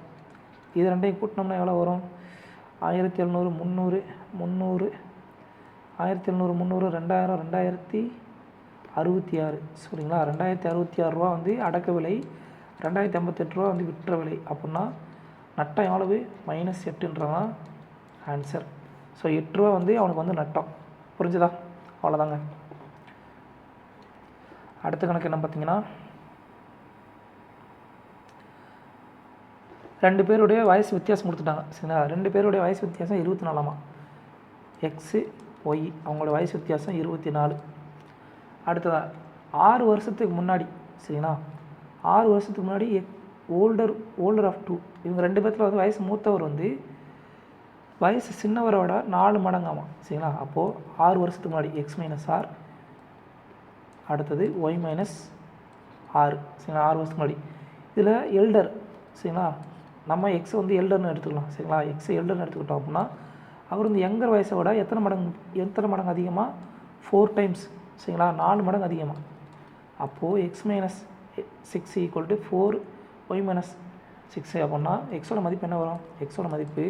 இது ரெண்டையும் கூட்டினோம்னா எவ்வளோ வரும்? 1700, 300, 300, 1700, 300, 2000, 2066. சரிங்களா. 2066 ரூபா வந்து அடக்க விலை, 2058 ரூபா வந்து விற்ற விலை. அப்படின்னா நட்டம் எவ்வளவு? -8ன்றதான் ஆன்சர். ஸோ 8 ரூபா வந்து அவனுக்கு வந்து நட்டம். புரிஞ்சுதா? அவ்வளோதாங்க. அடுத்த கணக்கு என்ன பார்த்தீங்கன்னா, 2 பேருடைய வயசு வித்தியாசம் கொடுத்துட்டாங்க. சரிங்களா. 2 பேருடைய வயசு வித்தியாசம் 24ஆமா. எக்ஸு ஒய் அவங்களோட வயசு வித்தியாசம் 24. அடுத்ததாக 6 வருஷத்துக்கு முன்னாடி, சரிங்களா, 6 வருஷத்துக்கு முன்னாடி ஓல்டர் ஆஃப் 2, இவங்க 2 பேர்த்தில் வந்து வயசு மூத்தவர் வந்து வயசு சின்னவரோட 4 மடங்காமா. சரிங்களா. அப்போது 6 வருஷத்துக்கு முன்னாடி எக்ஸ் - ஆர், அடுத்தது ஒய் - 6. சரிங்களா. 6 வருஷத்துக்கு முன்னாடி. இதில் எல்டர், சரிங்களா, நம்ம எக்ஸை வந்து எல்டர்னு எடுத்துக்கலாம். சரிங்களா. எக்ஸை எல்டர்னு எடுத்துக்கிட்டோம் அப்படின்னா அவர் வந்து யங்கர் வயசை விட எத்தனை மடங்கு அதிகமாக? 4 டைம்ஸ். சரிங்களா. 4 மடங்கு அதிகமாக. அப்போது எக்ஸ் - 6 = 4 ஒய் - 6. அப்படின்னா எக்ஸோட மதிப்பு என்ன வரும்? எக்ஸோட மதிப்பு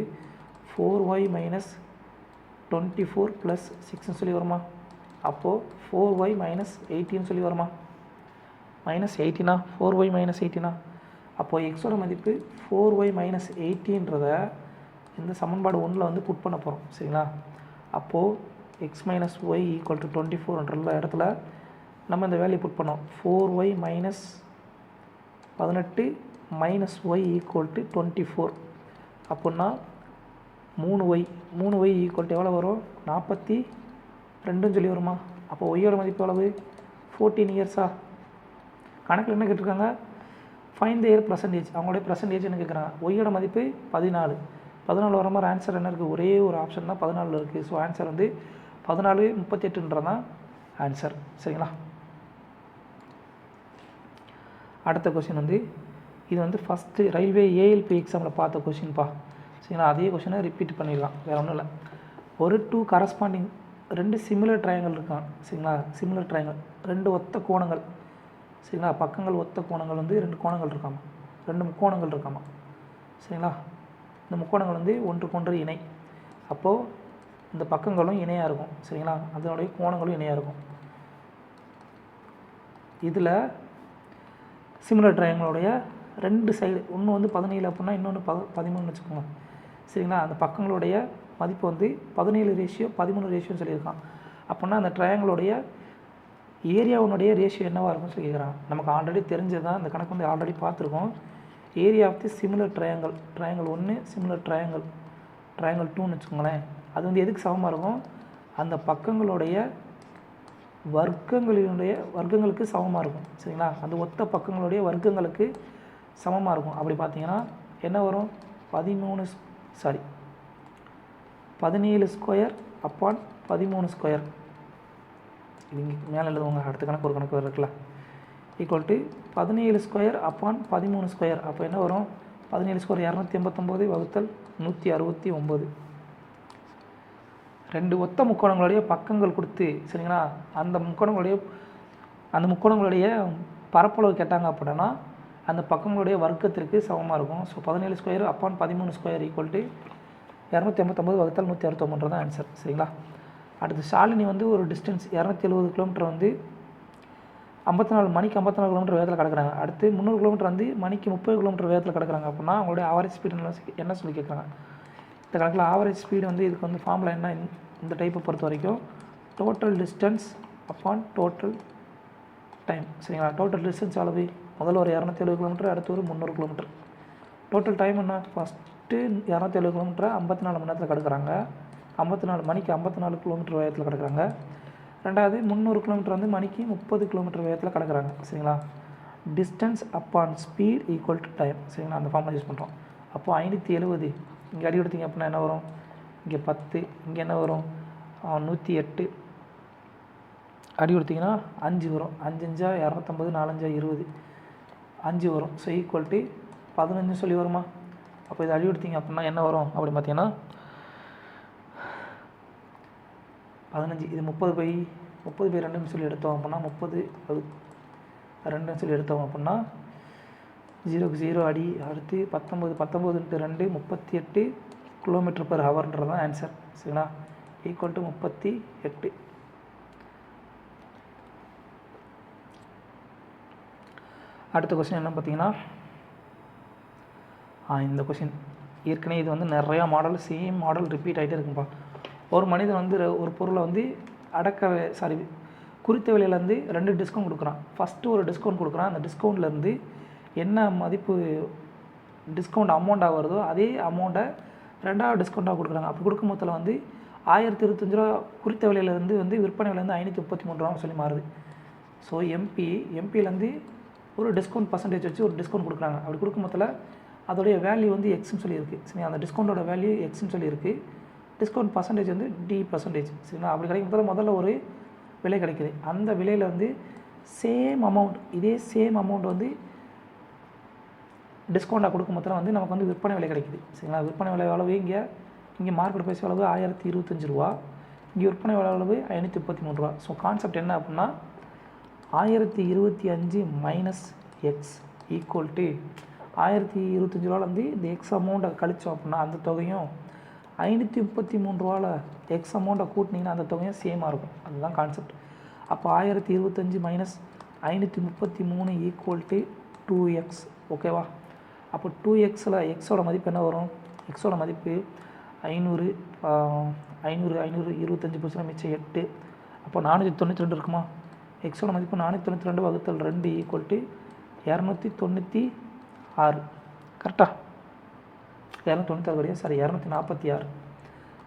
4y - 24 + 6ன்னு சொல்லி வருமா? அப்போது 4y - 18ன்னு சொல்லி வருமா? -18னா 4y - 18னா அப்போது எக்ஸோட மதிப்பு 4y - 18ன்றத இந்த சமன்பாடு 1ல் வந்து புட் பண்ண போகிறோம். சரிங்களா. அப்போது எக்ஸ் - y = 24ன்ற இடத்துல நம்ம இந்த வேல்யூ புட் பண்ணோம். 4y - 18 - y = 24. அப்படின்னா 3y எவ்வளோ வரும்? 42ன்னு சொல்லி வருமா? அப்போ ஒய்யோட மதிப்பு எவ்வளவு? 14 இயர்ஸா? கணக்கில் என்ன கேட்டிருக்காங்க? Find the year percentage. அவங்களுடைய பர்சன்டேஜ் என்ன கேட்குறாங்க? ஒய்யோட மதிப்பு 14. 14 வர மாதிரி ஆன்சர் என்ன இருக்குது? ஒரே ஒரு ஆப்ஷன் தான் 14 இருக்குது. ஸோ ஆன்சர் வந்து 14 38ன்றதான் ஆன்சர். சரிங்களா. அடுத்த கொஷின் வந்து இது வந்து ஃபஸ்ட்டு ரயில்வே ஏஎல்பி எக்ஸாமில் பார்த்த கொஷின்ப்பா. சரிங்களா. அதே கொஷினை ரிப்பீட் பண்ணிடலாம், வேறு ஒன்றும் இல்லை. ஒரு 2 கரஸ்பாண்டிங் 2 சிமிலர் ட்ரையாங்கிள் இருக்கான். சரிங்களா. சிமிலர் ட்ரையாங்கிள் 2 ஒத்த கோணங்கள். சரிங்களா. பக்கங்கள் ஒத்த கோணங்கள் வந்து 2 கோணங்கள் இருக்காமா, 2 முக்கோணங்கள் இருக்காமா. சரிங்களா. இந்த முக்கோணங்கள் வந்து ஒன்றுக்கொன்று இணை. அப்போது இந்த பக்கங்களும் இணையாக இருக்கும். சரிங்களா. அதனுடைய கோணங்களும் இணையாக இருக்கும். இதில் சிமிலர் ட்ரையாங்கிளுடைய 2 சைடு, ஒன்று வந்து 17 அப்படின்னா இன்னொன்று 13 வச்சுக்கோங்க. சரிங்களா. அந்த பக்கங்களுடைய மதிப்பு வந்து 17:13 ரேஷியோன்னு சொல்லியிருக்கான். அப்படின்னா அந்த ட்ரையாங்கிளுடைய ஏரியாவுடைய ரேஷியோ என்னவாக இருக்கும்னு சொல்லி கேட்குறான். நமக்கு ஆல்ரெடி தெரிஞ்சது தான், இந்த கணக்கு வந்து ஆல்ரெடி பார்த்துருக்கோம். Area of the similar triangle, triangle 1 similar triangle 2ன்னு வச்சுக்கோங்களேன். அது வந்து எதுக்கு சமமாக இருக்கும்? அந்த பக்கங்களுடைய வர்க்கங்களுக்கு சமமாக இருக்கும். சரிங்களா. அந்த ஒத்த பக்கங்களுடைய வர்க்கங்களுக்கு சமமாக இருக்கும். அப்படி பார்த்தீங்கன்னா என்ன வரும்? 17 ஸ்கொயர் அப்பான் 13 ஸ்கொயர். இது இங்கே மேலே எழுதுவாங்க, அடுத்த கணக்கு ஒரு கணக்கு இருக்குல்ல. Equal to 17 square upon 13 square. அப்போ என்ன வரும்? 17 ஸ்கொயர் 289 வகுத்தல் 169. ரெண்டு ஒத்த முக்கோணங்களுடைய பக்கங்கள் கொடுத்து சரிங்களா, அந்த முக்கோணங்களுடைய பரப்பளவு கேட்டாங்க அப்படின்னா அந்த பக்கங்களுடைய வர்க்கத்திற்கு சமமாக இருக்கும். So 17 square upon 13 square equal to 289 வகுத்தல் 169 தான் ஆன்சர். சரிங்களா. அடுத்து ஷாலினி வந்து ஒரு டிஸ்டன்ஸ் 270 கிலோமீட்டர் வந்து 54 மணிக்கு 54 கிலோமீட்டர் வேகத்தில் கிடக்குறாங்க. அடுத்து 300 கிலோமீட்டர் வந்து மணிக்கு 30 கிலோமீட்டர் வேகத்தில் கிடக்குறாங்க அப்படின்னா அவங்களுடைய ஆவரேஜ் ஸ்பீடு என்ன சொல்லி கேட்குறாங்க. இந்த கணக்கில் ஆவரேஜ் ஸ்பீடு வந்து இதுக்கு வந்து ஃபார்முலா என்ன, இந்த டைப்பை பொறுத்த வரைக்கும் total distance upon total time. சரிங்களா. டோட்டல் டிஸ்டன்ஸ் அளவு முதல்ல ஒரு 270 கிலோமீட்டர், அடுத்து ஒரு 300 கிலோமீட்டர். டோட்டல் டைம் என்ன, ஃபஸ்ட்டு 270 கிலோமீட்டரை 54 மணி நேரத்தில் கிடக்குறாங்க, 54 மணிக்கு 54 கிலோமீட்டர் வேகத்தில் கிடக்குறாங்க. ரெண்டாவது 300 கிலோமீட்டர் வந்து மணிக்கு 30 கிலோமீட்டர் வேகத்தில் கிடக்குறாங்க. சரிங்களா. Distance upon speed equal to time. சரிங்களா. அந்த ஃபார்முலா யூஸ் பண்ணுறோம். அப்போது 570 இங்கே அடி எடுத்திங்க அப்படின்னா என்ன வரும், இங்கே 10, இங்கே என்ன வரும் 108, அடி கொடுத்திங்கன்னா 5 வரும். 5 5 250, 4 5 20, 5 வரும். ஸோ ஈக்குவல் டு 15 சொல்லி வருமா. அப்போ இது அடி கொடுத்திங்க அப்படின்னா என்ன வரும் அப்படின்னு பார்த்தீங்கன்னா 15, இது 30/2 சொல்லி எடுத்தோம் அப்படின்னா 30/2 சொல்லி எடுத்தோம் அப்படின்னா 0க்கு 0 அடி. அடுத்து 19 × 2 38 km/h தான் ஆன்சர். சரிங்களா. Equal to 38. அடுத்த கொஸ்டின் என்ன பார்த்தீங்கன்னா இந்த கொஸ்டின் ஏற்கனவே இது வந்து நிறையா மாடல் சேம் மாடல் ரிப்பீட் ஆகிட்டே இருக்கும்பா. ஒரு மனிதன் வந்து ஒரு பொருளை வந்து குறித்த விலையிலேருந்து 2 டிஸ்கவுண்ட் கொடுக்குறான். ஃபஸ்ட்டு ஒரு டிஸ்கவுண்ட் கொடுக்குறான். அந்த டிஸ்கவுண்ட்லேருந்து என்ன மதிப்பு டிஸ்கவுண்ட் அமௌண்ட்டாக வருதோ அதே அமௌண்ட்டை 2வது டிஸ்கவுண்ட்டாக கொடுக்குறாங்க. அப்படி கொடுக்கும் போதில் வந்து 1025 ரூபா குறித்த விலையிலேருந்து வந்து விற்பனை விலையிலேருந்து 533 ரூபா சொல்லி மாறுது. ஸோ எம்பியிலேருந்து ஒரு டிஸ்கவுண்ட் பர்சன்டேஜ் வச்சு ஒரு டிஸ்கவுண்ட் கொடுக்குறாங்க. அப்படி கொடுக்கும் போதில் அதோடைய வேல்யூ வந்து எக்ஸ்ன்னு சொல்லியிருக்கு. சரி, அந்த டிஸ்கவுண்ட்டோட வேல்யூ எக்ஸ்ன்னு சொல்லியிருக்கு. டிஸ்கவுண்ட் பர்சன்டேஜ் வந்து D%. சரிங்களா. அப்படி கிடைக்கும் முதல்ல ஒரு விலை கிடைக்குது. அந்த விலையில் வந்து இதே சேம் அமௌண்ட் வந்து டிஸ்கவுண்ட்டாக கொடுக்கும் போதில் வந்து நமக்கு வந்து விற்பனை விலை கிடைக்குது. சரிங்களா. விற்பனை விலை அளவு இங்கே மார்க்கெட் ப்ரைஸ் அளவு 1025 ரூபா, இங்கே விற்பனை விலை அளவு 533 ரூபா. ஸோ கான்செப்ட் என்ன அப்படின்னா 1025 மைனஸ் எக்ஸ் ஈக்குவல் டு 1025 ரூபாலேருந்து இந்த எக்ஸ் அமௌண்ட்டை கழித்தோம் அப்படின்னா அந்த தொகையும் 533 ரூபாவில் எக்ஸ் அமௌண்ட்டை கூட்டினீங்கன்னா அந்த தொகையும் சேமாக இருக்கும். அதுதான் கான்செப்ட். அப்போ 1025 மைனஸ் 533 ஈக்குவல் டு 2x. ஓகேவா. அப்போ 2xல் எக்ஸோட மதிப்பு என்ன வரும், எக்ஸோட மதிப்பு 500 25% மிச்சம் 8. அப்போ 492 இருக்குமா. எக்ஸோட மதிப்பு 492 வகுத்தல் 2 ஈக்குவல் டு 296. கரெக்டாக 296 கிடையாது, சாரி 246.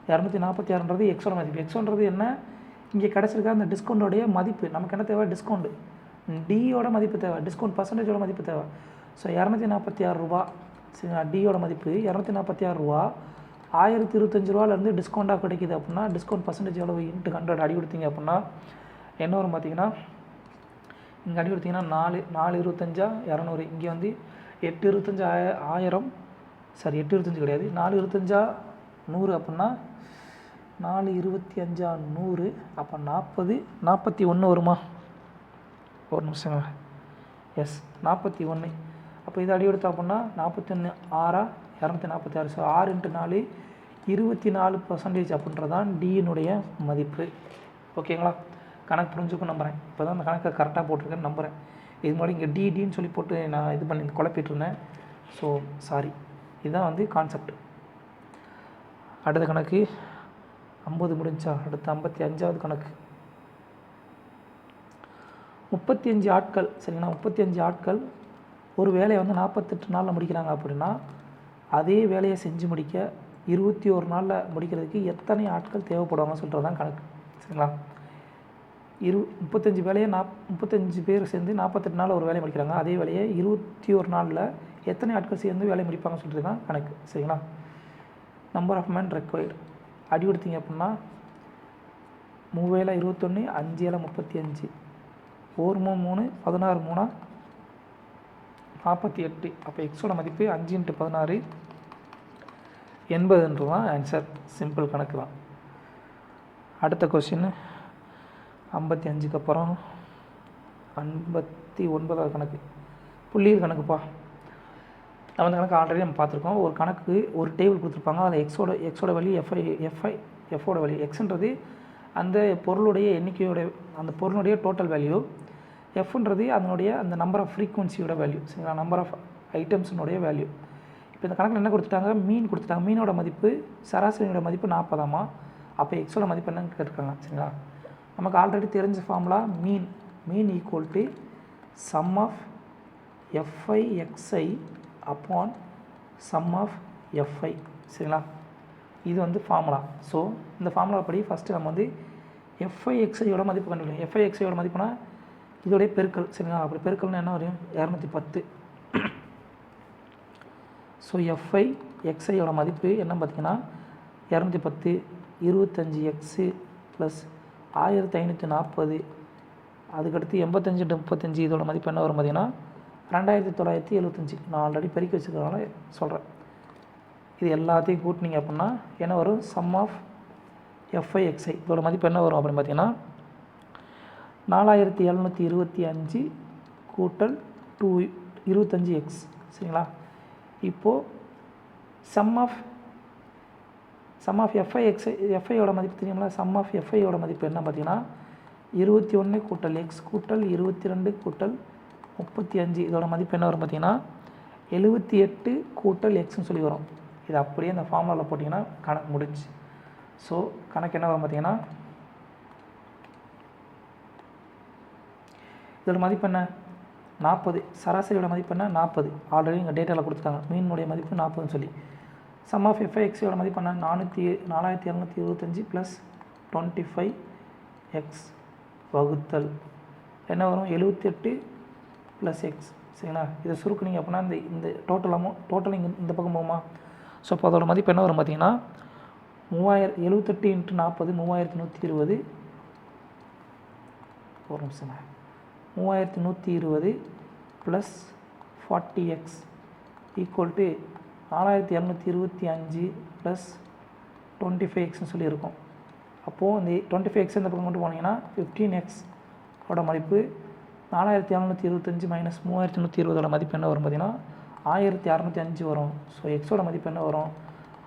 246ன்றது எக்ஸோட மதிப்பு. எக்ஸோன்றது என்ன, இங்கே கிடச்சிருக்க அந்த டிஸ்கவுண்டோடைய மதிப்பு. நமக்கு என்ன தேவை, டிஸ்கவுண்ட் டியோட மதிப்பு தேவை, டிஸ்கவுண்ட் பர்சன்டேஜோட மதிப்பு தேவை. ஸோ 246 ரூபா. சரிங்களா. டியோட மதிப்பு 246 ரூபா. 1025 ரூபாலேருந்து டிஸ்கவுண்ட்டாக கிடைக்கிது அப்படின்னா டிஸ்கவுண்ட் பர்சன்டேஜ் எவ்வளவு × 100 அடி கொடுத்தீங்க அப்படின்னா என்ன வரும் பார்த்தீங்கன்னா, இங்கே அடி கொடுத்தீங்கன்னா 4 25 இங்கே வந்து 825 1000, சாரி 825 கிடையாது, 425 100 அப்படின்னா 425 100 அப்போ 41 வருமா. ஒரு நிமிஷங்க. எஸ் 41. அப்போ இது அடி கொடுத்தா அப்படின்னா 41 6 246. ஸோ 6 × 4 24% அப்படின்றதான் டியினுடைய மதிப்பு. ஓகேங்களா. கணக்கு புரிஞ்சுக்கும் நம்புகிறேன். இப்போ தான் அந்த கணக்கை கரெக்டாக போட்டிருக்கேன்னு நம்புகிறேன். இது மாதிரி இங்கே டின்னு சொல்லி போட்டு நான் இது பண்ணி குழப்பிட்டு இருந்தேன். So sorry. இதுதான் வந்து கான்செப்ட். அடுத்த கணக்கு 50 முடிஞ்சா, அடுத்த 55வது கணக்கு 35 ஆட்கள். சரிங்களா. 35 ஆட்கள் ஒரு வேலையை வந்து 48 நாளில் முடிக்கிறாங்க அப்படின்னா அதே வேலையை செஞ்சு முடிக்க 21 நாளில் முடிக்கிறதுக்கு எத்தனை ஆட்கள் தேவைப்படுவாங்கன்னு சொல்கிறது தான் கணக்கு. சரிங்களா. 35 வேலையை 35 பேர் சேர்ந்து 48 நாளில் ஒரு வேலையை முடிக்கிறாங்க. அதே வேலையை 21 நாளில் எத்தனை ஆட்கள் சேர்ந்து வேலையை முடிப்பாங்கன்னு சொல்கிறது தான் கணக்கு. சரிங்களா. Number of man required. அடி கொடுத்தீங்க அப்படின்னா 3 ஏழா 21, 5 ஏழா 35, 1 3 3, 16 3 48. அப்போ எக்ஸோட மதிப்பு 5 × 16 80 தான் ஆன்சர். சிம்பிள் கணக்கு தான். அடுத்த கொஸ்டின் 55க்கு அப்புறம் 59வது கணக்கு, புள்ளியல் கணக்குப்பா. நம்ம அந்த கணக்கு ஆல்ரெடி நம்ம பார்த்துருக்கோம். ஒரு கணக்கு ஒரு டேபிள் கொடுத்துருப்பாங்க. அதில் எக்ஸோட வேல்யூ எஃபோட வேல்யூ. எக்ஸ்ன்றது அந்த பொருளுடைய எண்ணிக்கையோட, அந்த பொருளுடைய டோட்டல் வேல்யூ. எஃப்ன்றது அதனுடைய அந்த நம்பர் ஆஃப் ஃப்ரீக்வன்சியோட வேல்யூ. சரிங்களா, நம்பர் ஆஃப் ஐட்டம்ஸினுடைய வேல்யூ. இப்போ இந்த கணக்கில் என்ன கொடுத்துட்டாங்க, மீன் கொடுத்துட்டாங்க. மீனோட மதிப்பு சராசரியோட மதிப்பு 40. அப்போ எக்ஸோட மதிப்பு என்னன்னு கேட்டிருக்காங்க. சரிங்களா, நமக்கு ஆல்ரெடி தெரிஞ்ச formula mean equal to sum of f i x i upon sum of f i. சரிங்களா, இது வந்து ஃபார்முலா. ஸோ இந்த ஃபார்முலா படி ஃபஸ்ட்டு நம்ம வந்து எஃப்ஐ எக்ஸ்ஐயோட மதிப்பு கண்டுபிடிக்கணும். எஃப்ஐ எக்ஸ்ஐயோட மதிப்புனா இதோடைய பெருக்கல். சரிங்களா, அப்படி பெருக்கல்னு என்ன வரும், 210. ஸோ எஃப்ஐ எக்ஸ்ஐயோட மதிப்பு என்ன பார்த்தீங்கன்னா 210, 25x ப்ளஸ் 1540, அதுக்கடுத்து 85 × 35. இதோட மதிப்பு என்ன வரும் பார்த்தீங்கன்னா 2975. நான் ஆல்ரெடி பெருக்கி வச்சுக்கிறதுனால சொல்கிறேன். இது எல்லாத்தையும் கூட்டினீங்க அப்படின்னா என்ன வரும், சம் ஆஃப் எஃப்ஐ எக்ஸ்ஐ இதோட மதிப்பு என்ன வரும் அப்படின்னு பார்த்தீங்கன்னா 4725 கூட்டல் 25x. சரிங்களா, இப்போது சம் ஆஃப் எஃப்ஐ எக்ஸ்ஐ எஃப்ஐயோட மதிப்பு தெரியுங்களா. சம் ஆஃப் எஃப்ஐயோட மதிப்பு என்ன பார்த்தீங்கன்னா 21 கூட்டல் எக்ஸ் கூட்டல் 22 கூட்டல் 35. இதோட மதிப்பு என்ன வரும் பார்த்தீங்கன்னா 78 கூட்டல் எக்ஸ்ன்னு சொல்லி வரும். இது அப்படியே இந்த ஃபார்முலாவில் போட்டிங்கன்னா கணக்கு முடிஞ்சு. ஸோ கணக்கு என்ன வரும் பார்த்தீங்கன்னா இதோட மதிப்பு என்ன 40. சராசரியோட மதிப்பு என்ன 40. ஆல்ரெடி இங்கே டேட்டாவில் கொடுத்துட்டாங்க. மீனுடைய மதிப்பு 40ன்னு சொல்லி. சம் ஆஃப் எஃப்ஐ எக்ஸோட மதிப்பு என்ன 4225 ப்ளஸ் 25x வகுத்தல் என்ன வரும் 78 ப்ளஸ் எக்ஸ். சரிங்களா, இதை சுருக்குனிங்க அப்படின்னா இந்த டோட்டல் இங்கே இந்த பக்கம் போகுமா. ஸோ அப்போ அதோட மதிப்பு என்ன வரும் பார்த்தீங்கன்னா 78 × 40 3120. ஒரு நிமிஷம், 3120 plus 40x equal to 4225 plus 25xன்னு சொல்லியிருக்கோம். அப்போது இந்த 25x இந்த பக்கம் கொண்டு போனீங்கன்னா 15x ஓட மதிப்பு 4725 மைனஸ் 3120 மதிப்பு என்ன வரும் பார்த்தீங்கன்னா 1605 வரும். ஸோ எக்ஸோட மதிப்பு என்ன வரும்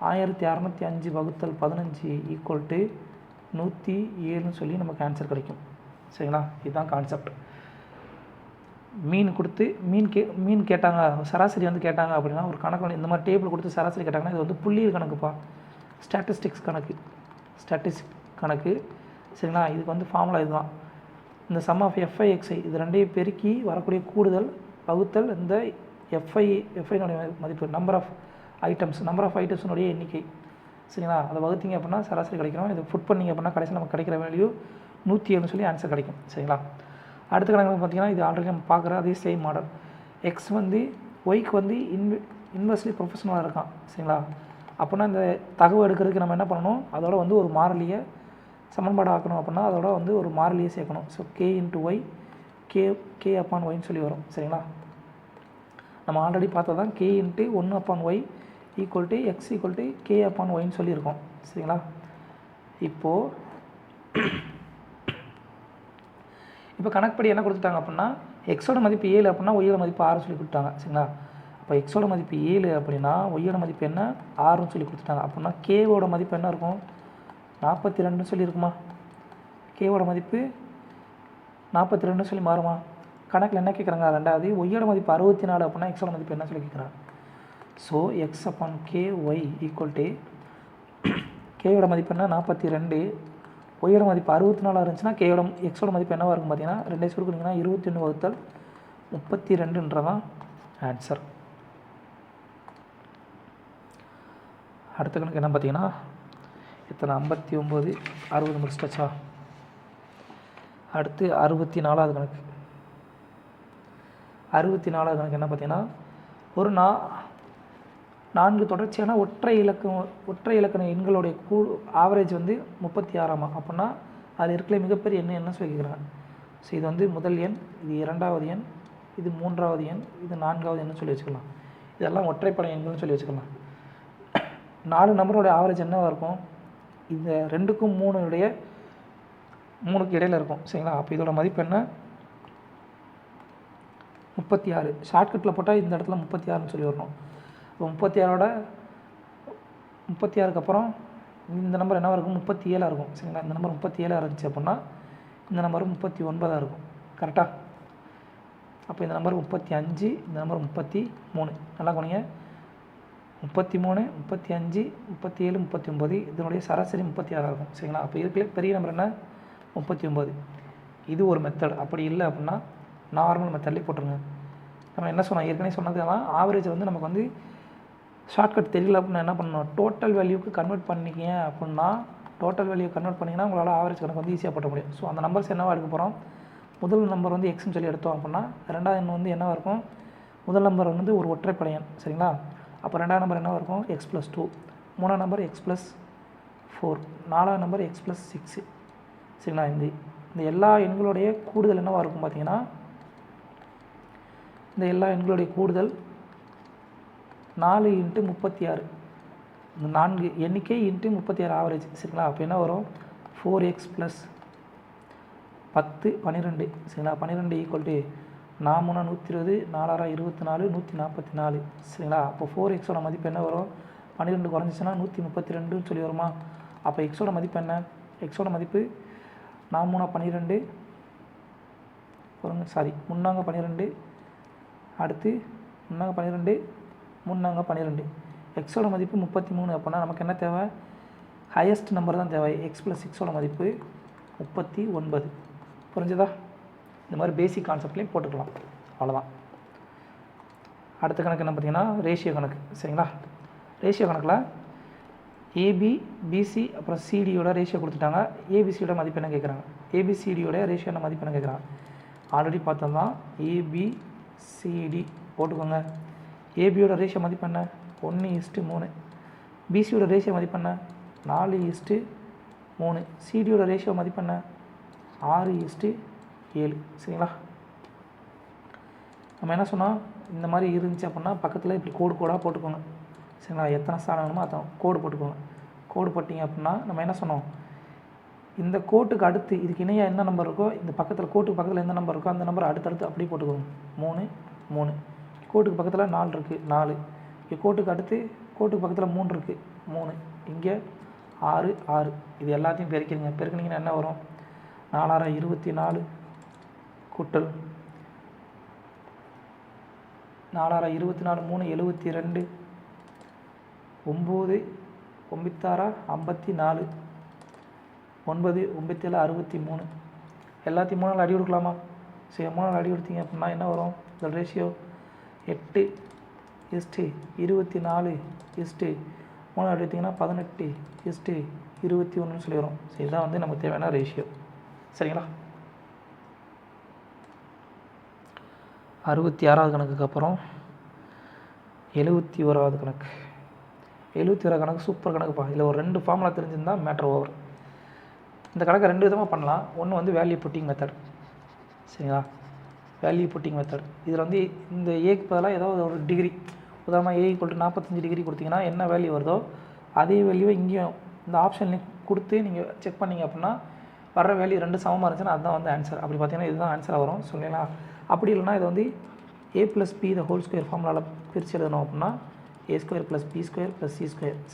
1605 வகுத்தல் 15 ஈக்குவல் டு 107ன்னு சொல்லி நமக்கு ஆன்சர் கிடைக்கும். சரிங்களா, இதுதான் கான்செப்ட். மீன் கொடுத்து மீன் கேட்டாங்க, சராசரி வந்து கேட்டாங்க அப்படின்னா ஒரு கணக்கு இந்த மாதிரி டேபிள் கொடுத்து சராசரி கேட்டாங்கன்னா இது வந்து புள்ளியல் கணக்குப்பா, ஸ்டாட்டிஸ்டிக்ஸ் கணக்கு. சரிங்களா, இதுக்கு வந்து ஃபார்முலா இதுதான். இந்த சம் ஆஃப் எஃப்ஐ எக்ஸ்ஐ இது ரெண்டையும் பெருக்கி வரக்கூடிய கூடுதல் வகுத்தல் இந்த எஃப்ஐனுடைய மதிப்பு நம்பர் ஆஃப் ஐட்டம்ஸுடைய எண்ணிக்கை. சரிங்களா, அதை வகுத்தீங்க அப்படின்னா சராசரி கிடைக்கும். இதை ஃபுட் பண்ணிங்க அப்படின்னா கடைசியில் நமக்கு கிடைக்கிற வேல்யூ 107ன்னு சொல்லி ஆன்சர் கிடைக்கும். சரிங்களா, அடுத்த கணக்கு பார்த்தீங்கன்னா இது ஆல்ரெடி நம்ம பார்க்குற அதே சேம் மாடல். எக்ஸ் வந்து ஒய்க்கு வந்து இன்வெர்ஸ்லி ப்ரொஃபஷனலாக இருக்கான். சரிங்களா, அப்படின்னா இந்த தகவல் எடுக்கிறதுக்கு நம்ம என்ன பண்ணணும், அதோட வந்து ஒரு மாறிலியை சமன்பாடு ஆக்கணும் அப்படின்னா அதோட வந்து ஒரு மாறிலியை சேர்க்கணும். So k × y K upon ஒய்ன்னு சொல்லி வரும். சரிங்களா, நம்ம ஆல்ரெடி பார்த்தா தான் k × 1/y equal to x equal to k upon ஒய்ன்னு சொல்லியிருக்கோம். சரிங்களா, இப்போ கணக்குப்படி என்ன கொடுத்துட்டாங்க அப்படின்னா எக்ஸோட மதிப்பு 7 அப்படின்னா ஒய்யோட மதிப்பு 6 சொல்லி கொடுத்துட்டாங்க. சரிங்களா, அப்போ எக்ஸோட மதிப்பு 7 அப்படின்னா ஒய்யோட மதிப்பு என்ன 6ன்னு சொல்லி கொடுத்துட்டாங்க. அப்படின்னா கேவோட மதிப்பு என்ன இருக்கும் 42ன்னு சொல்லியிருக்குமா. கேவோட மதிப்பு 42ன்னு சொல்லி மாறுமா. கணக்கில் என்ன கேட்குறாங்க, ரெண்டாவது ஒய்யோட மதிப்பு 64 அப்படின்னா எக்ஸோட மதிப்பு என்ன சொல்லி கேட்குறாங்க. So X upon K Y equal to கேயோட மதிப்பு என்ன 42, ஒய்யோட மதிப்பு 64 இருந்துச்சுன்னா எக்ஸோட மதிப்பு என்னவாக இருக்கும் பார்த்தீங்கன்னா 2 சுருக்குனிங்கன்னா 21 வகுத்தல் 32ன்றதான் ஆன்சர். அடுத்த கணக்கு என்ன பார்த்தீங்கன்னா இத்தனை 59 60 முடிச்சிட்டாச்சா. அடுத்து 64வது கணக்கு. 64வது கணக்கு என்ன பார்த்தீங்கன்னா 4 தொடர்ச்சியான ஒற்றை இலக்கண எண்களுடைய ஆவரேஜ் வந்து 36 அப்படின்னா அதில் இருக்கிற மிகப்பெரிய எண் என்ன சொல்லி கேட்குறாங்க. ஸோ இது வந்து முதல் எண், இது 2வது எண், இது 3வது எண், இது 4வது எண்ணு சொல்லி வச்சுக்கலாம். இதெல்லாம் ஒற்றைப்படை எண்கள்னு சொல்லி வச்சுக்கலாம். 4 நம்பரோடைய ஆவரேஜ் என்னவாக இருக்கும், இந்த 2க்கும் 3க்கு இடையில் இருக்கும். சரிங்களா. அப்போ இதோட மதிப்பு என்ன, 36. ஷார்ட்கட்டில் போட்டால் இந்த இடத்துல 36ன்னு சொல்லி வரணும். இப்போ 36க்கு அப்புறம் இந்த நம்பர் என்னவாக இருக்கும், 37 இருக்கும். சரிங்களா. இந்த நம்பர் 37 இருந்துச்சு அப்படின்னா இந்த நம்பர் 39 இருக்கும். கரெக்டாக. அப்போ இந்த நம்பர் 35, இந்த நம்பர் 33. நல்லா கவனிங்க. 33, 35, 37, 39 இதனுடைய சராசரி 36 இருக்கும். சரிங்களா. அப்போ இருக்கிற பெரிய நம்பர் என்ன, 39. இது ஒரு மெத்தட். அப்படி இல்லை அப்படின்னா நார்மல் மெத்தட்லேயே போட்டுருங்க. நம்ம என்ன சொன்னோம், ஏற்கனவே சொன்னதுலாம் ஆவரேஜ் வந்து நமக்கு வந்து ஷார்ட்கட் தெரியல அப்படின்னா என்ன பண்ணணும், டோட்டல் வேல்யூக்கு கன்வெர்ட் பண்ணிக்கிங்க அப்படின்னா டோட்டல் வேல்யூ கன்வெர்ட் பண்ணிங்கன்னா உங்களால் ஆவரேஜ் கணக்கு வந்து ஈஸியாக போட்ட முடியும். ஸோ அந்த நம்பர்ஸ் என்னவா எடுக்க போகிறோம், முதல் நம்பர் வந்து எக்ஸ்ன்னு சொல்லி எடுத்தோம் அப்படின்னா 2வது எண் வந்து என்னவாக இருக்கும், முதல் நம்பர் வந்து ஒரு ஒற்றைப்படை எண். சரிங்களா. அப்போ 2வது நம்பர் என்னவாக இருக்கும், x+2, 3வது நம்பர் x+4, 4வது நம்பர் x+6. சரிங்களா. இந்த எல்லா எண்களுடைய கூடுதல் என்னவாக இருக்கும் பார்த்தீங்கன்னா, இந்த எல்லா எண்களுடைய கூடுதல் 4 × 36, இந்த 4 எண்ணிக்கை × 36 ஆவரேஜ். சரிங்களா. அப்போ என்ன வரும், 4x + 10 12. சரிங்களா. 12 = 4 3 120, 4 6 24, 144. சரிங்களா. அப்போ 4xோட மதிப்பு என்ன வரும், 12 குறைஞ்சிச்சுன்னா 132ன்னு சொல்லி வருமா. அப்போ எக்ஸோட மதிப்பு என்ன, எக்ஸோட மதிப்பு 4 3 12, முன்னாங்க 12, அடுத்து முன்னாங்க 12, முன்னாங்க 12. எக்ஸோட மதிப்பு 33 அப்படின்னா நமக்கு என்ன தேவை, ஹையஸ்ட் நம்பர் தான் தேவை. x+6ஓட மதிப்பு 39. புரிஞ்சுதா. இந்த மாதிரி பேசிக் கான்செப்ட்லேயும் போட்டுக்கலாம். அவ்வளோதான். அடுத்த கணக்கு என்ன பார்த்தீங்கன்னா ரேஷியோ கணக்கு. சரிங்களா. ரேஷியோ கணக்கில் ஏபி பிசி அப்புறம் சிடியோட ரேஷியோ கொடுத்துட்டாங்க. ஏபிசியோட மதிப்பு என்ன கேட்குறாங்க, ஏபிசிடியோட ரேஷியோ என்ன மதிப்பு என்ன கேட்குறாங்க. ஆல்ரெடி பார்த்தோம் தான். ஏபிசிடி போட்டுக்கோங்க. ஏபியோட ரேஷியோ மதிப்பு என்ன, 1:3. பிசியோட ரேஷியோ மதிப்பு என்ன, 4:3. சிடியோட ரேஷியோ மதிப்பு என்ன, 6:7. சரிங்களா. நம்ம என்ன சொன்னோம், இந்த மாதிரி இருந்துச்சு அப்படின்னா பக்கத்தில் இப்படி கோடாக போட்டுக்கோங்க. சரிங்களா. எத்தனை ஸ்தானம் வேணுமோ அத்தனை கோடு போட்டுக்கோங்க. கோடு போட்டிங்க அப்படின்னா நம்ம என்ன சொன்னோம், இந்த கோட்டுக்கு அடுத்து இதுக்கு இணையாக என்ன நம்பர் இருக்கோ, இந்த பக்கத்தில் கோட்டுக்கு பக்கத்தில் எந்த நம்பர் இருக்கோ அந்த நம்பர் அடுத்தடுத்து அப்படியே போட்டுக்கோங்க. 3 3. கோட்டுக்கு பக்கத்தில் 4 இருக்குது, 4. இங்கே கோட்டுக்கு அடுத்து கோட்டுக்கு பக்கத்தில் 3 இருக்குது, 3. இங்கே 6 6. இது எல்லாத்தையும் பெருக்கிடுங்க. பெருக்கினீங்கன்னா என்ன வரும், 4 6 24 கூட்டல் 4 6 24 3 72 9 9 54 9 9 63. எல்லாத்தையும் 3 அடி கொடுக்கலாமா. சரி, 3 அடி கொடுத்தீங்க அப்படின்னா என்ன வரும், இந்த ரேஷியோ 8:24 3 அடி எடுத்திங்கன்னா 18:21 சொல்லி வரும். சரி, இதுதான் வந்து நமக்கு தேவையான ரேஷியோ. சரிங்களா. 66வது கணக்குக்கு அப்புறம் 71வது கணக்கு. 71வது கணக்கு சூப்பர் கணக்குப்பா. இதில் ஒரு 2 ஃபார்முலா தெரிஞ்சிருந்தால் மேட்ரு ஓவர். இந்த கணக்கை 2 விதமாக பண்ணலாம். ஒன்று வந்து வேல்யூ புட்டிங் மெத்தட். சரிங்களா. வேல்யூ புட்டிங் மெத்தட் இதில் வந்து இந்த ஏக்கு பதிலாக ஏதாவது ஒரு டிகிரி, உதாரணமாக A = 45 டிகிரி கொடுத்தீங்கன்னா என்ன வேல்யூ வருதோ அதே வேல்யூவை இங்கேயும் இந்த ஆப்ஷன்லேயும் கொடுத்து நீங்கள் செக் பண்ணிங்க அப்படின்னா வர்ற வேல்யூ 2 சமமாக இருந்துச்சுன்னா அதுதான் வந்து ஆன்சர். அப்படி பார்த்தீங்கன்னா இதுதான் ஆன்சராக வரும். சொல்லிங்களா. அப்படி இல்லைனா இது வந்து a + b the whole square ஃபார்முலாவில் பிரித்து எழுதணும் அப்படின்னா a² + b² + c².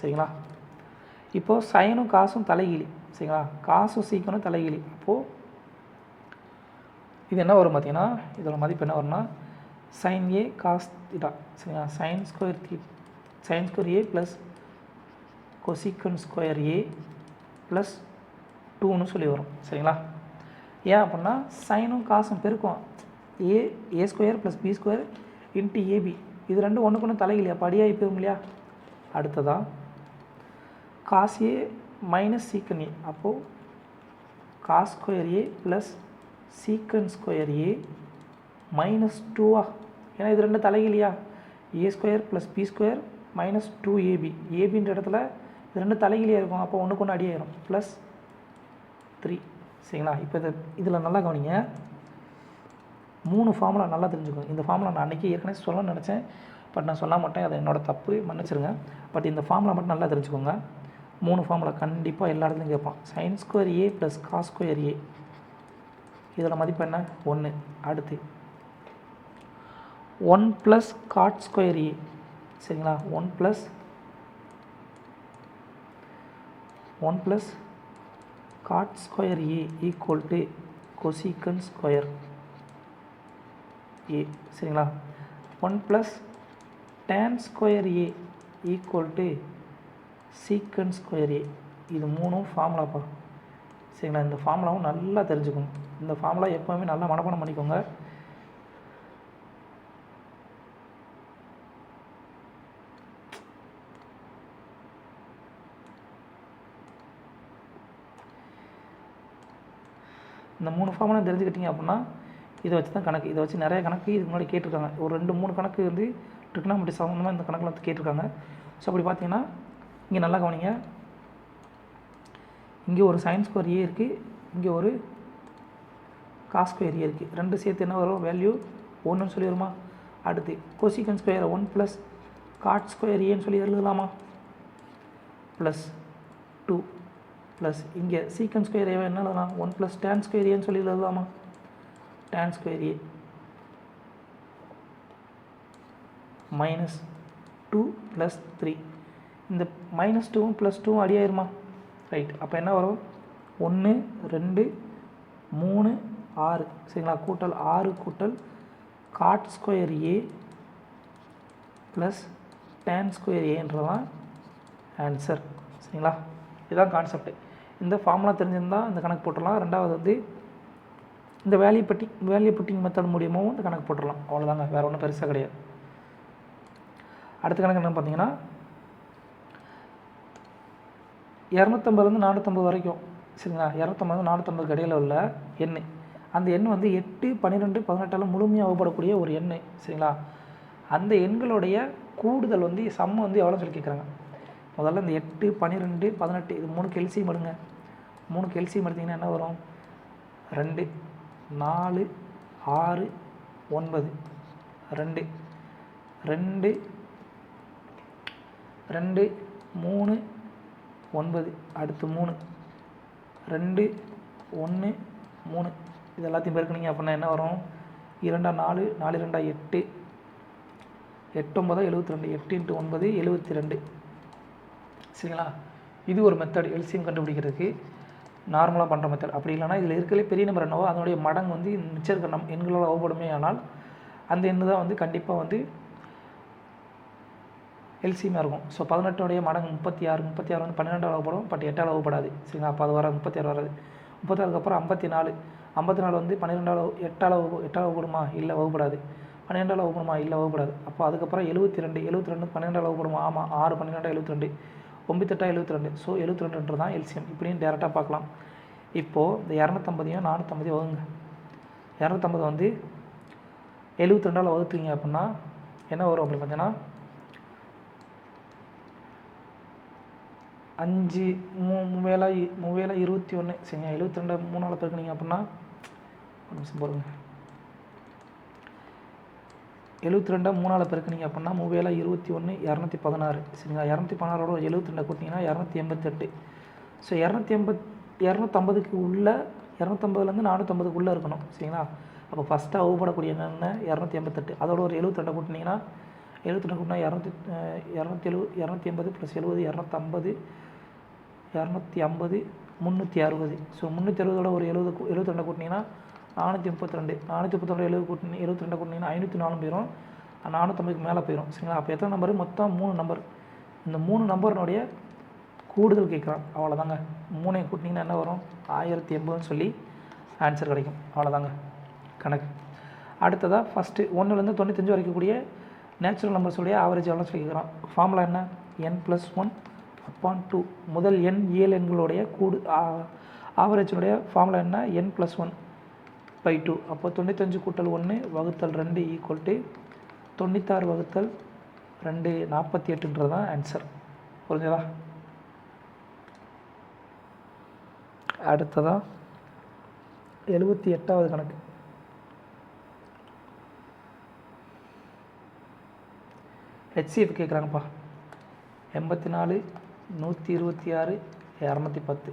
சரிங்களா. இப்போது சைனும் காசும் தலைகீழி. சரிங்களா. காசும் சீக்கணும் தலைகீழி. அப்போது இது என்ன வரும் பார்த்தீங்கன்னா, இதோட மதிப்பு என்ன வரும்னா sin a cos θ. சரிங்களா. sin² a + cosecant² a + 2ன்னு சொல்லி வரும். சரிங்களா. ஏன் அப்படின்னா சைனும் காசும் பெருக்கும் a² + b² × ab. இது ரெண்டும் ஒன்றுக்கு ஒன்று தலைகீழி. அப்போ அடியாகி போகும் இல்லையா. அடுத்ததான் cos a - secant a. அப்போது cos² a + secant² a - 2. ஏன்னா இது ரெண்டு தலைகீழியா. a² + b² மைனஸ் 2ab ஏபின்ற இடத்துல இது ரெண்டு தலைகீழியாக இருக்கும், அப்போ ஒன்றுக்கு ஒன்று அடியாயிரும் ப்ளஸ் 3 சரிங்களா. இப்போ இதில் நல்லா கவனிங்க, 3 ஃபார்முலா நல்லா தெரிஞ்சுக்கோங்க. இந்த ஃபார்முலா நான் அன்றைக்கி ஏற்கனவே சொல்லணும்னு நினச்சேன், பட் நான் சொல்ல மாட்டேன், அது என்னோடய தப்பு, மன்னிச்சிருங்க. பட் இந்த ஃபார்முலா மட்டும் நல்லா தெரிஞ்சுக்கோங்க. 3 ஃபார்முலா கண்டிப்பாக எல்லா இடத்துலையும் கேட்பான். sin ஸ்கொயர் ஏ ப்ளஸ் காஸ் ஸ்கொயர் ஏ, இதோட மதிப்பு என்ன 1. அடுத்து 1 ப்ளஸ் காட் ஸ்கொயர் ஏ சரிங்களா. 1 plus cot square A equal to cosecant square A சரிங்களா. 1 plus tan square A equal to secant square A. இது 3ம் ஃபார்முலாப்பா சரிங்களா. இந்த ஃபார்முலாவும் நல்லா தெரிஞ்சுக்கணும். இந்த ஃபார்முலா எப்போவுமே நல்லா மனப்பாடம் பண்ணிக்கோங்க. இந்த 3 ஃபார்முலா தெரிஞ்சுக்கிட்டீங்க அப்படின்னா இதை வச்சு தான் கணக்கு, இதை வச்சு நிறைய கணக்கு இதுக்கு முன்னாடி கேட்டிருக்காங்க. ஒரு 2-3 கணக்கு வந்து ட்ரிக்னாமெட்ரி சம்மந்தமாக இந்த கணக்கில் வந்து கேட்டிருக்காங்க. ஸோ அப்படி பார்த்தீங்கன்னா இங்கே நல்லா கவனிங்க, இங்கே ஒரு sin ஸ்கொயர் ஏ இருக்குது, இங்கே ஒரு காஸ் ஸ்கொயர் ஏ இருக்குது. ரெண்டு சேர்த்து என்ன வரும், வேல்யூ 1ன்னு சொல்லி வருமா. அடுத்து கொசிகன் ஸ்கொயர் 1 ப்ளஸ் காட் ஸ்கொயர் ஏன்னு சொல்லி எழுதலாமா, ப்ளஸ் 2 ப்ளஸ் இங்கே சீக்கன் ஸ்கொயர் ஏவை என்ன எழுதலாம், 1 ப்ளஸ் டேன் ஸ்கொயர் ஏன்னு சொல்லி எழுதலாமா, டேன் ஸ்கொயர் ஏ மைனஸ் 2 ப்ளஸ் 3. இந்த மைனஸ் 2ம் ப்ளஸ் 2ம் அடியாயிருமா, ரைட். அப்போ என்ன வரும், 1 2 3 6 சரிங்களா. கூட்டல் 6 கூட்டல் காட் ஸ்கொயர் ஏ ப்ளஸ் டேன் ஸ்கொயர் ஏன்றதான் ஆன்சர் சரிங்களா. இதுதான் கான்செப்ட். இந்த ஃபார்முலா தெரிஞ்சிருந்தால் இந்த கணக்கு போட்டுடலாம். ரெண்டாவது வந்து இந்த வேல்யூ புட்டிங் மெத்தட் மூலியமாகவும் இந்த கணக்கு போட்டுடலாம். அவ்வளோதாங்க, வேறு ஒன்றும் பெருசாக கிடையாது. அடுத்த கணக்கு என்னன்னு பார்த்தீங்கன்னா 250 450 வரைக்கும் சரிங்களா. 250 450 இடையில உள்ள எண், அந்த எண் வந்து 8 12 18 முழுமையாக வகுப்படக்கூடிய ஒரு எண் சரிங்களா. அந்த எண்களுடைய கூடுதல் வந்து சம்ம வந்து எவ்வளோ சொல்லி கேட்குறாங்க. முதல்ல இந்த 8 12 18 இது 3 எல்சிஎம் எடுங்க. 3 எல்சிஎம் எடுத்திங்கன்னா என்ன வரும், 2 4 6 9 2 2 2 3 9 அடுத்து 3 2 1 3 இது எல்லாத்தையும் பெருக்குனீங்க அப்படின்னா என்ன வரும், 2 4 4 2 8 8 9 72 8 × 9 72 சரிங்களா. இது ஒரு மெத்தட் எல்சிஎம் கண்டுபிடிக்கிறதுக்கு நார்மலாக பண்ணுற மெத்தட். அப்படி இல்லைனா இதில் இருக்கிறதுலே பெரிய நம்பர் என்னவோ அதனுடைய மடங்கு வந்து மிச்சம் இருக்க எண்களால் வகுப்படுமே, ஆனால் அந்த எண்ணு தான் வந்து கண்டிப்பாக வந்து எல்சிஎம்மாக இருக்கும். ஸோ 18 மடங்கு 36 36 வந்து 12 வகுப்படும், பட் 8 வகுப்படாது சரிங்களா. அப்போ அது வராது, 36 வராது. 36 அப்புறம் 54 54 வந்து 12 8 வகுப்படுமா, இல்லை வகுப்படாது. 12 வகுப்படுமா, இல்லை வகுப்படாது. அப்போ அதுக்கப்புறம் 72 72 12 வகுப்படுமா, ஆமாம் 6 12 72 98 72. ஸோ 72 தான் எல்சிஎம். இப்படின்னு டேரெக்டாக பார்க்கலாம். இப்போது இந்த 250 450 வகுங்க. 250 வந்து 72 வகுத்துங்க அப்படின்னா என்ன வரும் அப்படின்னு பார்த்தீங்கன்னா 5 3 21 சரிங்க. 72 3 பெருக்குனீங்க அப்படின்னா ஒரு நிமிஷம் போடுங்க. 72 3 பெருக்குனீங்க அப்படின்னா 3 21 216 சரிங்களா. 216 72 கூட்டிங்கன்னா 288. ஸோ 250க்கு உள்ள 250லேருந்து 450க்குள்ளே இருக்கணும் சரிங்களா. அப்போ ஃபஸ்ட்டாக வகுப்படக்கூடிய என்னென்ன 288, அதோட ஒரு 72 கூட்டினீங்கன்னா 72 கூட்டினா 280 ப்ளஸ் 70 250 250 360. ஸோ 360 ஒரு 72 கூட்டினீங்கன்னா 432 432 72 கூட்டினீங்கன்னா 504 போயிடும், 450க்கு மேலே போயிடும் சரிங்களா. அப்போ எத்தனை நம்பர், மொத்தம் 3 நம்பர். இந்த 3 நம்பரினுடைய கூடுதல் கேட்குறான், அவ்வளோதாங்க. 3 கூட்டினீங்கன்னா என்ன வரும், 1080ன்னு சொல்லி ஆன்சர் கிடைக்கும். அவ்வளோதாங்க கணக்கு. அடுத்ததாக ஃபஸ்ட்டு 1லேருந்து 95 வரைக்கும் கூடிய நேச்சுரல் நம்பர்ஸுடைய ஆவரேஜ் எவ்வளோ சொல்லி கேட்குறான். ஃபார்முலா என்ன, n+1/2. முதல் n இயல் எண்களுடைய ஆவரேஜினுடைய ஃபார்முலா என்ன, n+1/2. அப்போ 95 கூட்டல் 1 வகுத்தல் 2 ஈக்குவல் டு 96 வகுத்தல் 248ன்றது தான் ஆன்சர். புரிஞ்சுதா? அடுத்ததாக 78வது கணக்கு. HCF கேட்குறாங்கப்பா. 84, 126, 210.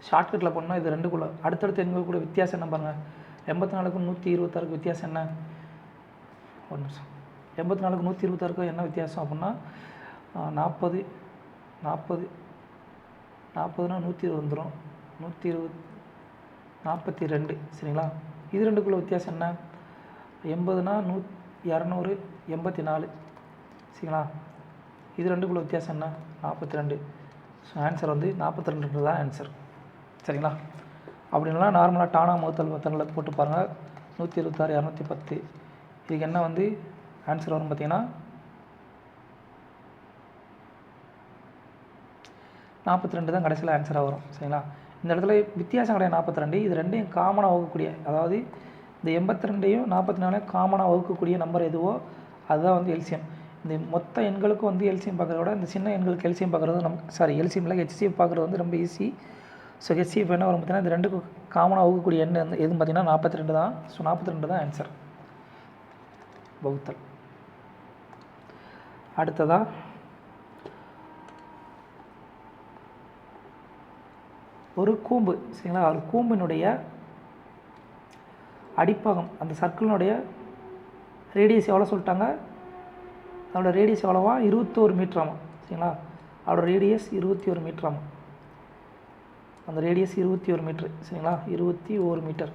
ஷார்ட்கட்டில் போனால் இது ரெண்டுக்குள்ளே அடுத்தடுத்த எண்கள் கூட வித்தியாசம் என்ன பாருங்கள். 84க்கும் 126க்கும் வித்தியாசம் என்ன? ஒரு நிமிஷம். 84க்கும் 126க்கும் என்ன வித்தியாசம் அப்படின்னா 40 40னா 120 வந்துடும். 120 42. சரிங்களா? இது ரெண்டுக்குள்ளே வித்தியாசம் என்ன? 80னா 200 84. சரிங்களா? இது ரெண்டுக்குள்ளே வித்தியாசம் என்ன? 42. ஸோ ஆன்சர் வந்து 42 தான் ஆன்சர். சரிங்களா? அப்படின்னா நார்மலாக டானா முகத்தல் மெத்தடில் போட்டு பாருங்கள். 126 210. இதுக்கு என்ன வந்து ஆன்சர் வரும் பார்த்தீங்கன்னா 42 தான் கடைசியில் ஆன்சராக வரும். சரிங்களா? இந்த இடத்துல வித்தியாசம் கிடையாது 42. இது ரெண்டையும் காமனாக வகுக்கக்கூடிய, அதாவது இந்த 82யும் 44 காமனாக வகுக்கக்கூடிய நம்பர் எதுவோ அதுதான் வந்து எல்சிஎம். இந்த மொத்த எண்களுக்கும் வந்து எல்சிஎம் பார்க்குறத விட இந்த சின்ன எண்களுக்கு எல்சிஎம் பார்க்குறது எல்சிஎம்ல HCF பார்க்குறது வந்து ரொம்ப ஈஸி. ஸோ HCF என்ன வரும் பார்த்தீங்கன்னா இந்த ரெண்டுக்கும் காமனாக வகுக்கக்கூடிய எண் வந்து எதுன்னு பார்த்தீங்கன்னா 42 தான். ஸோ 42 தான் ஆன்சர். வகுத்தல். அடுத்ததாக ஒரு கூம்பு. சரிங்களா? ஒரு கூம்பினுடைய அடிப்பாகம், அந்த சர்க்கிளினுடைய ரேடியஸ் எவ்வளோ சொல்லிட்டாங்க? அதோட ரேடியஸ் எவ்வளோவா? 21 மீட்டராமா. சரிங்களா? அதோட ரேடியஸ் 21 மீட்டராமா. அந்த ரேடியஸ் 21 மீட்ரு. சரிங்களா? 21 மீட்டர்.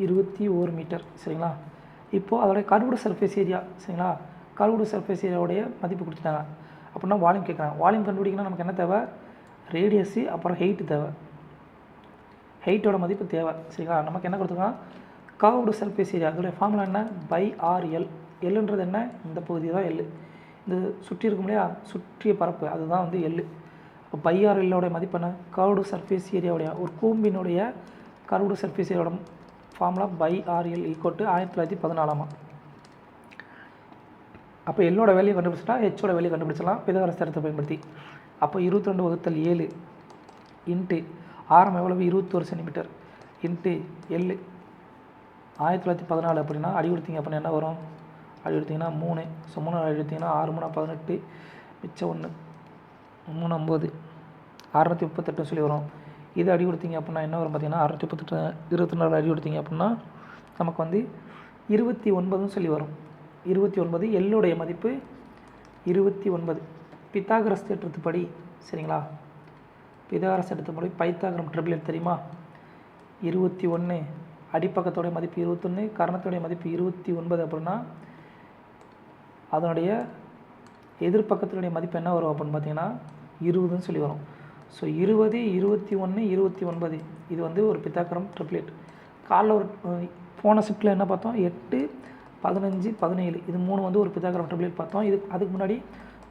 21 மீட்டர். சரிங்களா? இப்போது அதோடைய கர்வ்டு சர்ஃபேஸ் ஏரியா. சரிங்களா? கர்வ்டு சர்ஃபேஸ் ஏரியாவுடைய மதிப்பு கொடுத்துட்டாங்க. அப்படின்னா வால்யூம் கேட்குறாங்க. வால்யூம் கண்டுபிடிக்கணும்னா நமக்கு என்ன தேவை? ரேடியஸு அப்புறம் ஹெயிட்டு தேவை. ஹெயிட்டோட மதிப்பு தேவை. சரிங்களா? நமக்கு என்ன கொடுத்துருக்காங்க? Curved surface area. அதோடைய ஃபார்முலா என்ன? /RL. எல்லுன்றது என்ன? இந்த பகுதி தான் எல். இந்த சுற்றி இருக்கும் இல்லையா, சுற்றிய பரப்பு, அதுதான் வந்து எல். இப்போ /RLோடைய மதிப்பு என்ன? கர்வ்டு சர்ஃபேஸ் ஏரியாவுடைய ஒரு கூம்பினுடைய கர்வ்டு சர்ஃபேஸ் ஏரியாவோட ஃபார்முலா /RL = 1914. அப்போ எல்லோட வேல்யூ கண்டுபிடிச்சிட்டா ஹெச்சோட வேல்யூ கண்டுபிடிச்சலாம் பிதாகரஸ் தேற்றத்தை பயன்படுத்தி. அப்போ 22/7 இன்ட்டு ஆரம் எவ்வளவு? 21 சென்டிமீட்டர் இன்ட்டு எல் 1914 அப்படின்னா அடி கொடுத்தீங்க அப்படின்னா என்ன வரும்? அடி கொடுத்தீங்கன்னா 3. ஸோ 3 அடி கொடுத்தீங்கன்னா 6 3 18 மிச்சம் 1 3 9 638 சொல்லி வரும். இது அடி கொடுத்தீங்க அப்படின்னா என்ன வரும் பார்த்தீங்கன்னா 638 24 அடி கொடுத்தீங்க அப்படின்னா நமக்கு வந்து 29 சொல்லி வரும். 29. எல்லுடைய மதிப்பு 29. பித்தாகரஸ் தேற்றத்துப்படி. சரிங்களா? பிதாகரஸ் தேற்றத்துப்படி பைத்தாகரம் ட்ரிபிளேட் தெரியுமா? 21 அடிப்பக்கத்தோடைய மதிப்பு 21, கரணத்தோடைய மதிப்பு 29 அப்படின்னா அதனுடைய எதிர்பக்கத்தினுடைய மதிப்பு என்ன வரும் அப்படின்னு பார்த்தீங்கன்னா 20ன்னு சொல்லி வரும். ஸோ 20 21 29 இது வந்து ஒரு பித்தாகரம் ட்ரிபிளேட். காலைல ஒரு போன ஷிஃப்ட்டில் என்ன பார்த்தோம்? 8 15 17 இது 3 வந்து ஒரு பித்தாகரம் ட்ரிபிளேட் பார்த்தோம். அதுக்கு முன்னாடி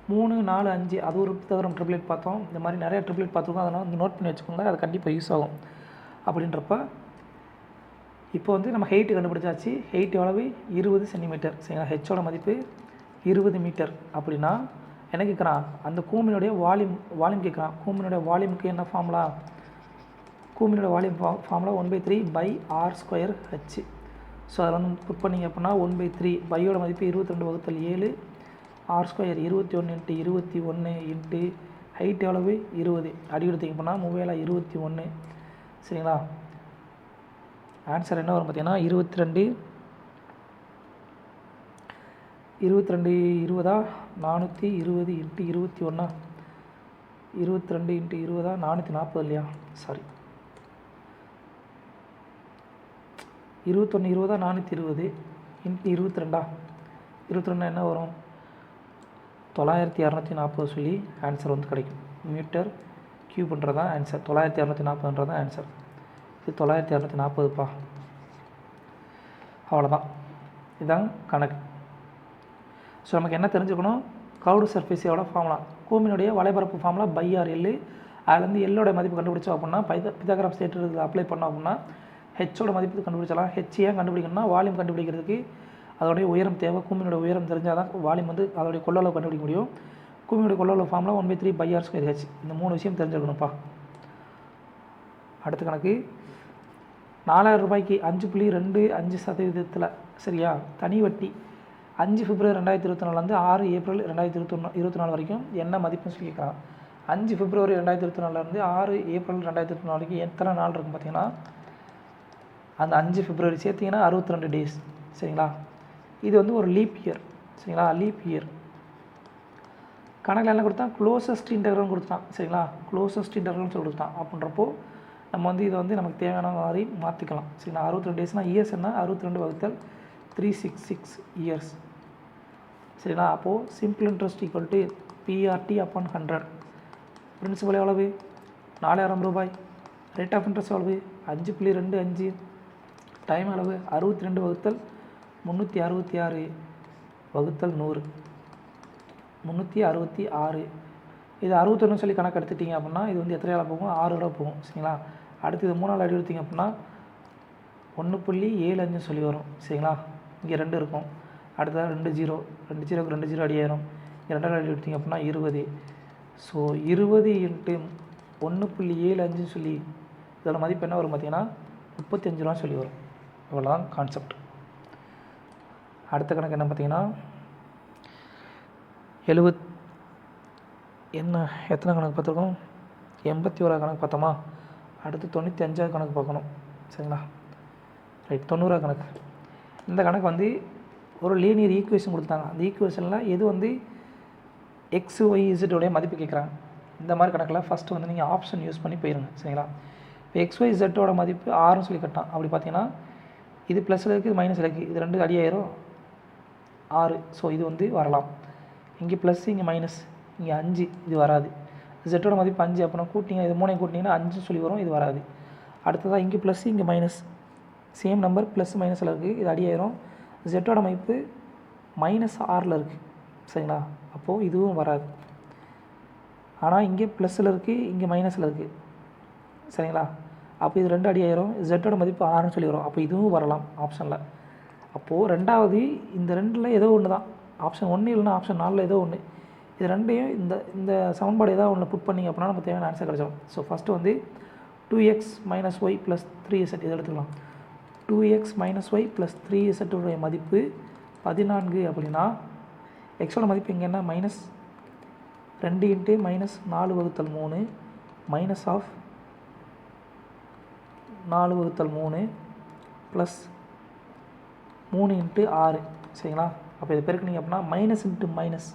3 4 5 அது ஒரு பித்தாகரம் ட்ரிபிளேட் பார்த்தோம். இந்த மாதிரி நிறைய ட்ரிபிளேட் பார்த்துருக்கோம். அதெல்லாம் வந்து நோட் பண்ணி வச்சுக்கோங்க. அது கண்டிப்பாக யூஸ் ஆகும். அப்படின்றப்ப இப்போ வந்து நம்ம ஹெயிட்டு கண்டுபிடிச்சாச்சு. ஹெயிட் எவ்வளவு? 20 சென்டிமீட்டர். சரிங்களா? ஹெச்சோட மதிப்பு 20 மீட்டர். அப்படின்னா என்ன கேட்குறான்? அந்த கூம்பினுடைய வால்யூம் கேட்குறான். கூம்பினுடைய வால்யூமுக்கு என்ன ஃபார்முலா? கூம்பினுடைய வால்யூம் ஃபார்முலா 1/3/r²h. ஸோ அதில் வந்து புட் பண்ணிங்க அப்படின்னா 1/3 பையோட மதிப்பு 22/7 r² 21 × 21 இன்ட்டு ஹைட் எவ்வளவு? 20 அடி எடுத்திங்க அப்படின்னா 3021. சரிங்களா? ஆன்சர் என்ன வரும் பார்த்தீங்கன்னா 22 20 420 × 21 22 × 20 440 இல்லையா? சாரி 21 20 420 × 22 என்ன வரும்? 9240 சொல்லி ஆன்சர் வந்து கிடைக்கும். மீட்டர் கியூப்ன்றது தான் ஆன்சர். 9240ன்றது தான் ஆன்சர். இது 9240பா. அவ்வளோதான். இதுதான் கணக்கு. ஸோ நமக்கு என்ன தெரிஞ்சுக்கணும்? கர்வ்டு சர்ஃபேஸோட ஃபார்முலா, கூம்பினுடைய வலைபரப்பு ஃபார்முலா /RL. அதுலேருந்து எல்லோட மதிப்பு கண்டுபிடிச்சோம் அப்படின்னா பித்தாகரஸ் தேற்றத்தில் அப்ளை பண்ணோம் அப்படின்னா ஹெச்சோட மதிப்பு கண்டுபிடிச்சலாம். ஹெச் ஏன் கண்டுபிடிக்கணும்னா வால்யூம் கண்டுபிடிக்கிறதுக்கு அதோடைய உயரம் தேவை. குமியோட உயரம் தெரிஞ்சால் தான் வால்யூம் வந்து அதோடைய கொள்ளளவு கண்டுபிடிக்க முடியும். குமியோட கொள்ளளவு ஃபார்முலா 1/3πr²h. இந்த 3 விஷயம் தெரிஞ்சுக்கணும்ப்பா. அடுத்த கணக்கு 4000 ரூபாய்க்கு 5.25% சரியா தனி வட்டி 5 பிப்ரவரி 2024 6 ஏப்ரல் 2024 வரைக்கும் என்ன மதிப்புன்னு சொல்லி கேட்குறான். 5 பிப்ரவரி 2024 6 ஏப்ரல் 2024 வரைக்கும் எத்தனை நாள் இருக்கும் பார்த்தீங்கன்னா அந்த 5 பிப்ரவரி சேர்த்திங்கன்னா 62 டேஸ் சரிங்களா. இது வந்து ஒரு லீப் இயர் சரிங்களா. லீப் இயர் கணக்கில் என்ன கொடுத்தான், க்ளோசஸ்ட் இன்டர்வல்னு கொடுத்தான் சரிங்களா. க்ளோசஸ்ட் இன்டர்வல்னு சொல்லி கொடுத்தான். அப்படின்றப்போ நம்ம வந்து இதை வந்து நமக்கு தேவையான மாதிரி மாற்றிக்கலாம் சரிங்களா. 62 டேஸ்னால் இயர்ஸ் என்ன 62 வகுத்தல் 366 இயர்ஸ் சரிங்களா. அப்போது simple interest equal to PRT/100. Principal எவ்வளவு 4000 ரூபாய். ரேட் ஆஃப் இன்ட்ரெஸ்ட் எவ்வளவு 5.25. டைம் எவ்வளவு 62 வகுத்தல் 366 வகுத்தல் 100 366. இது 61 சொல்லி கணக்கு எடுத்துட்டிங்க அப்படின்னா இது வந்து எத்தனை நாள் போகும் 6 ரூபா போகும் சரிங்களா. அடுத்து இது 3 நாள் அடி எடுத்திங்க அப்படின்னா 1.75 சொல்லி வரும் சரிங்களா. இங்கே 2 இருக்கும். அடுத்ததாக 2 0 2 0 அடி ஆயிரும். இங்கே 2 அடி எடுத்திங்க அப்படின்னா 20. ஸோ 20 × 1.75 சொல்லி இதோட மதிப்பு என்ன வரும் பார்த்தீங்கன்னா 35 ரூபா சொல்லி வரும். இவ்வளோதான் கான்செப்ட். அடுத்த கணக்கு என்ன பார்த்தீங்கன்னா எத்தனை கணக்கு பார்த்துருக்கோம் 81 கணக்கு பார்த்தோமா. அடுத்து 95 கணக்கு பார்க்கணும் சரிங்களா. ரைட் 90 கணக்கு. இந்த கணக்கு வந்து ஒரு லீனியர் ஈக்குவேஷன் கொடுத்தாங்க. அந்த ஈக்குவேஷனில் எது வந்து எக்ஸ் ஒய் இசட்டோடைய மதிப்பு கேட்குறாங்க. இந்த மாதிரி கணக்கில் ஃபஸ்ட்டு வந்து நீங்கள் ஆப்ஷன் யூஸ் பண்ணி போயிருங்க சரிங்களா. இப்போ எக்ஸ் ஒய் இசட்டோட மதிப்பு 6ன்னு சொல்லி கட்டான். அப்படி பார்த்தீங்கன்னா இது ப்ளஸில் இருக்குது, இது மைனஸில் இருக்குது. இது 2 அடியாயிரும் 6. ஸோ இது வந்து வரலாம். இங்கே ப்ளஸ் இங்கே மைனஸ் இங்கே 5 இது வராது. ஜெட்டோட மதிப்பு 5 அப்புறம் கூட்டிங்க இது 3 கூட்டிங்கன்னா 5 சொல்லி வரும். இது வராது. அடுத்ததாக இங்கே ப்ளஸ் இங்கே மைனஸ் சேம் நம்பர் ப்ளஸ் மைனஸில் இருக்குது. இது அடியாயிரும். ஜெட்டோட மதிப்பு -6ல் இருக்குது சரிங்களா. அப்போது இதுவும் வராது. ஆனால் இங்கே ப்ளஸில் இருக்குது, இங்கே மைனஸில் இருக்குது சரிங்களா. அப்போ இது 2 அடியாயிரும். ஜெட்டோட மதிப்பு 6ன்னு சொல்லி வரும். அப்போ இதுவும் வரலாம் ஆப்ஷனில். அப்போது ரெண்டாவது இந்த 2ல் ஏதோ ஒன்று தான். ஆப்ஷன் 1 இல்லைன்னா ஆப்ஷன் 4ல் ஏதோ ஒன்று. இது ரெண்டையும் இந்த சமன்பாடு ஏதாவது ஒன்று புட் பண்ணிங்க அப்படின்னா நமக்கு தேவையான ஆன்சர் கிடச்சிடும். ஸோ ஃபஸ்ட்டு வந்து 2x - y + 3z இதை எடுத்துக்கலாம். 2x - y + 3z உடைய மதிப்பு 14 அப்படின்னா எக்ஸோட மதிப்பு எங்கே என்ன -2 × -4 / 3 மைனஸ் ஆஃப் 4 / 3 ப்ளஸ் 3 × 6 சரிங்களா. அப்போ இது பெருக்குனிங்க அப்படின்னா மைனஸ் இன்ட்டு மைனஸ்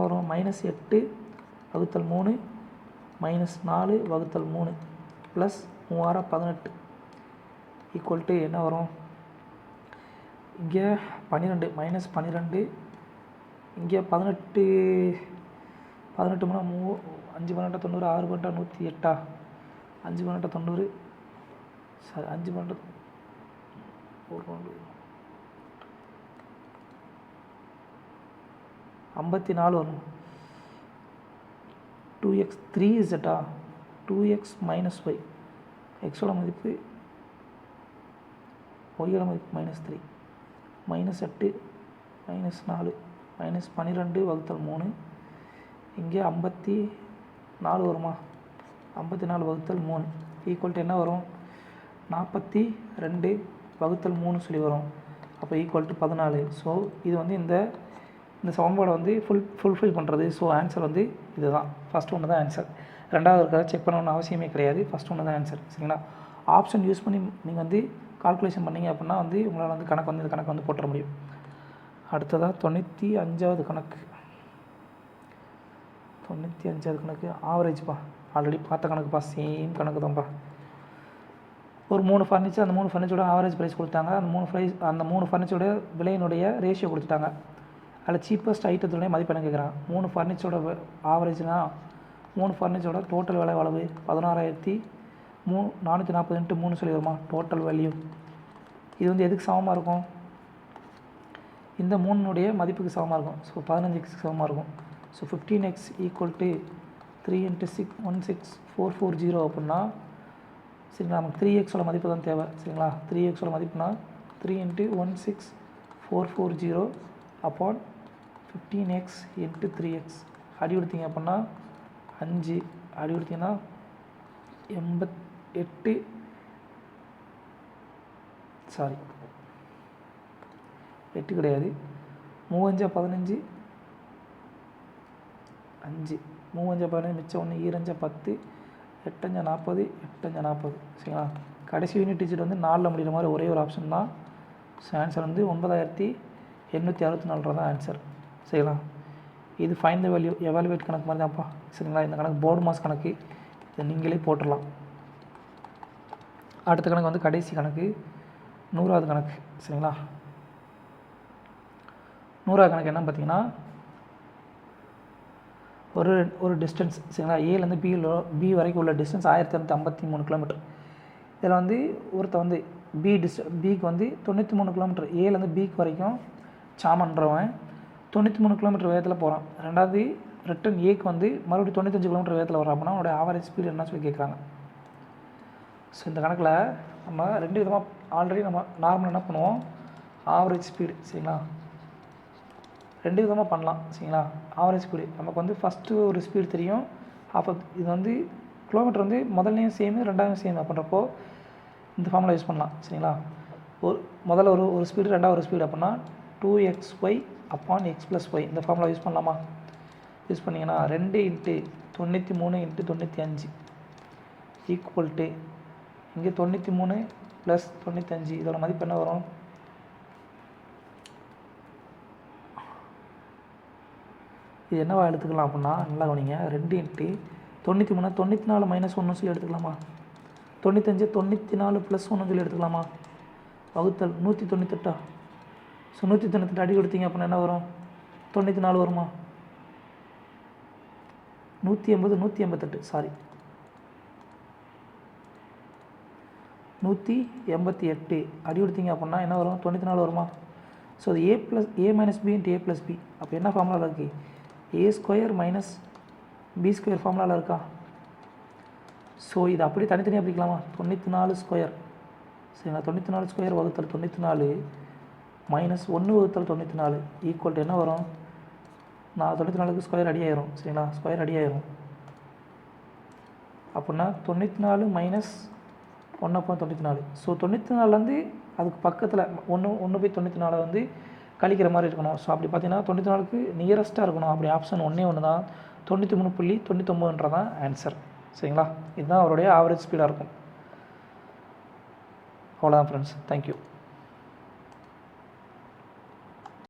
வரும். -8 / 3 -4 / 3 ப்ளஸ் 3 × 18 ஈக்குவல் டு என்ன வரும் இங்கே 12 -12 இங்கே 18 18 5 18 90 6 18 108 5 18 90 சாரி 5 18 54 வரும். 2x 3z 2x - y எக்ஸோட மதிப்பு ஒய்யோட மதிப்பு -3 -8 -4 -12 / 3 இங்கே 54 வருமா 54 / 3 ஈக்குவல் டு என்ன வரும் 42 / 3 சொல்லி வரும். அப்போ ஈக்குவல் டு 14. ஸோ இது வந்து இந்த சமன்பாடை வந்து ஃபுல்ஃபில் பண்ணுறது. ஸோ ஆன்சர் வந்து இதுதான். ஃபஸ்ட் ஒன்று தான் ஆன்சர். ரெண்டாவது இருக்கிறத செக் பண்ணணும்னு அவசியமே கிடையாது. ஃபஸ்ட் ஒன்று தான் ஆன்சர் சரிங்களா. ஆப்ஷன் யூஸ் பண்ணி நீங்கள் வந்து கால்குலேஷன் பண்ணிங்க அப்படின்னா வந்து உங்களால் வந்து இந்த கணக்கு வந்து போட்டுற முடியும். அடுத்ததாக 95வது கணக்கு. 95வது கணக்கு ஆவரேஜ்ப்பா. ஆல்ரெடி பார்த்த கணக்குப்பா. சேம் கணக்கு தான்ப்பா. ஒரு 3 ஃபர்னிச்சர், அந்த 3 ஃபர்னிச்சரோட ஆவரேஜ் ப்ரைஸ் கொடுத்தாங்க. அந்த 3 ஃபர்னிச்சரோட விலையினுடைய ரேஷியோ கொடுத்துட்டாங்க. அதில் சீப்பஸ்ட் ஐட்டத்துடைய மதிப்பு என்ன கேட்குறான். 3 ஃபர்னிச்சரோட ஆவரேஜ்னால் 3 ஃபர்னிச்சரோட டோட்டல் விலை எவ்வளவு 16,440 × 3 சொல்லி வருமா டோட்டல் வேல்யூ. இது வந்து எதுக்கு சமமாக இருக்கும் இந்த 3னுடைய மதிப்புக்கு சமமாக இருக்கும். ஸோ 15x சமமாக இருக்கும். ஸோ 15x = 3 × 1640 அப்படின்னா சரிங்களா. நமக்கு 3x மதிப்பு தான் தேவை சரிங்களா. 3x மதிப்புனா 3 × 16440 அப்பான் 15x × 3x அடி கொடுத்தீங்க அப்படின்னா 5 அடி கொடுத்தீங்கன்னா 88 சாரி 8 கிடையாது 3 5 15 5 3 5 15 மிச்சம் 1 2 10 8 5 40 8 5 40 சரிங்களா. கடைசி யூனிட் டிஜிட் வந்து 4ல் முடிகிற மாதிரி ஒரே ஒரு ஆப்ஷன் தான். ஸோ ஆன்சர் வந்து 9864 தான் ஆன்சர் சரிங்களா. இது ஃபைண்ட் த வேல்யூ எவாலுவேட் கணக்கு மாதிரி தான்ப்பா சரிங்களா. இந்த கணக்கு போர்டு மாஸ் கணக்கு, இதை நீங்களே போட்டுடலாம். அடுத்த கணக்கு வந்து கடைசி கணக்கு 100வது கணக்கு சரிங்களா. 100வது கணக்கு என்ன பார்த்தீங்கன்னா, ஒரு டிஸ்டன்ஸ் சரிங்களா. ஏலேருந்து பி வரைக்கும் உள்ள டிஸ்டன்ஸ் 1253 கிலோமீட்டர். இதில் வந்து ஒருத்தர் வந்து பிக்கு வந்து 93 கிலோமீட்டர், ஏலேருந்து பிக்கு வரைக்கும் சாமன்றவன் 93 கிலோமீட்டர் வேகத்தில் போகிறான். ரெண்டாவது ரிட்டன் ஏக்கு வந்து மறுபடியும் 95 கிலோமீட்டர் வேகத்தில் வரான் அப்படின்னா அவனுடைய ஆவரேஜ் ஸ்பீடு என்ன சொல்லி கேட்குறாங்க. ஸோ இந்த கணக்கில் நம்ம 2 விதமாக ஆல்ரெடி நம்ம நார்மல் என்ன பண்ணுவோம், ஆவரேஜ் ஸ்பீடு சரிங்களா. 2 விதமாக பண்ணலாம் சரிங்களா. ஆவரேஜ் ஸ்பீடு நமக்கு வந்து ஃபஸ்ட்டு ஒரு ஸ்பீடு தெரியும். அப்போ இது வந்து கிலோமீட்டர் வந்து முதல்லையும் சேமு ரெண்டாவது சேம் அப்படின்றப்போ இந்த ஃபார்முலா யூஸ் பண்ணலாம் சரிங்களா. முதல்ல ஒரு ஸ்பீடு ரெண்டாவது ஒரு ஸ்பீடு அப்படின்னா 2xy அப்பான் x + y இந்த ஃபார்முலா யூஸ் பண்ணலாமா. யூஸ் பண்ணிங்கன்னா 2 × 93 × 95 ஈக்குவல் டு இங்கே 93 + 95 இதோட மதிப்பு என்ன வரும், இது என்னவா எடுத்துக்கலாம் அப்படின்னா நல்லா கவனிங்க. 2 × 93 94 - 1 சொல்லி எடுத்துக்கலாமா. 95 94 + 1 சொல்லி எடுத்துக்கலாமா. வகுத்தல் 198. ஸோ 198 அடி கொடுத்தீங்க அப்படின்னா என்ன வரும், 94 வருமா. 180 188 சாரி 188 அடி கொடுத்தீங்க அப்படின்னா என்ன வரும், 94 வருமா. ஸோ அது a - b × a + b அப்போ என்ன ஃபார்முலாவில் இருக்குது, a² - b² ஃபார்முலாவில் இருக்கா. ஸோ இது அப்படி தனித்தனியாக பிரிக்கலாமா. 94² சரிங்களா. 94² வகுத்தல் 94 - 1 வகுத்தல் 94 ஈக்குவல் டு என்ன வரும், 94க்கு ஸ்கொயர் அடி ஆயிரும் சரிங்களா. ஸ்கொயர் அடி ஆயிரும் அப்படின்னா 94 - 1/94. ஸோ 94லேருந்து அதுக்கு பக்கத்தில் 1/94 வந்து கழிக்கிற மாதிரி இருக்கணும். ஸோ அப்படி பார்த்தீங்கன்னா 94க்கு நியரஸ்ட்டாக இருக்கணும். அப்படி ஆப்ஷன் ஒன்று தான் 93.99 தான் ஆன்சர் சரிங்களா. இதுதான் அவருடைய ஆவரேஜ் ஸ்பீடாக இருக்கும். அவ்வளோதான் ஃப்ரெண்ட்ஸ், தேங்க்யூ.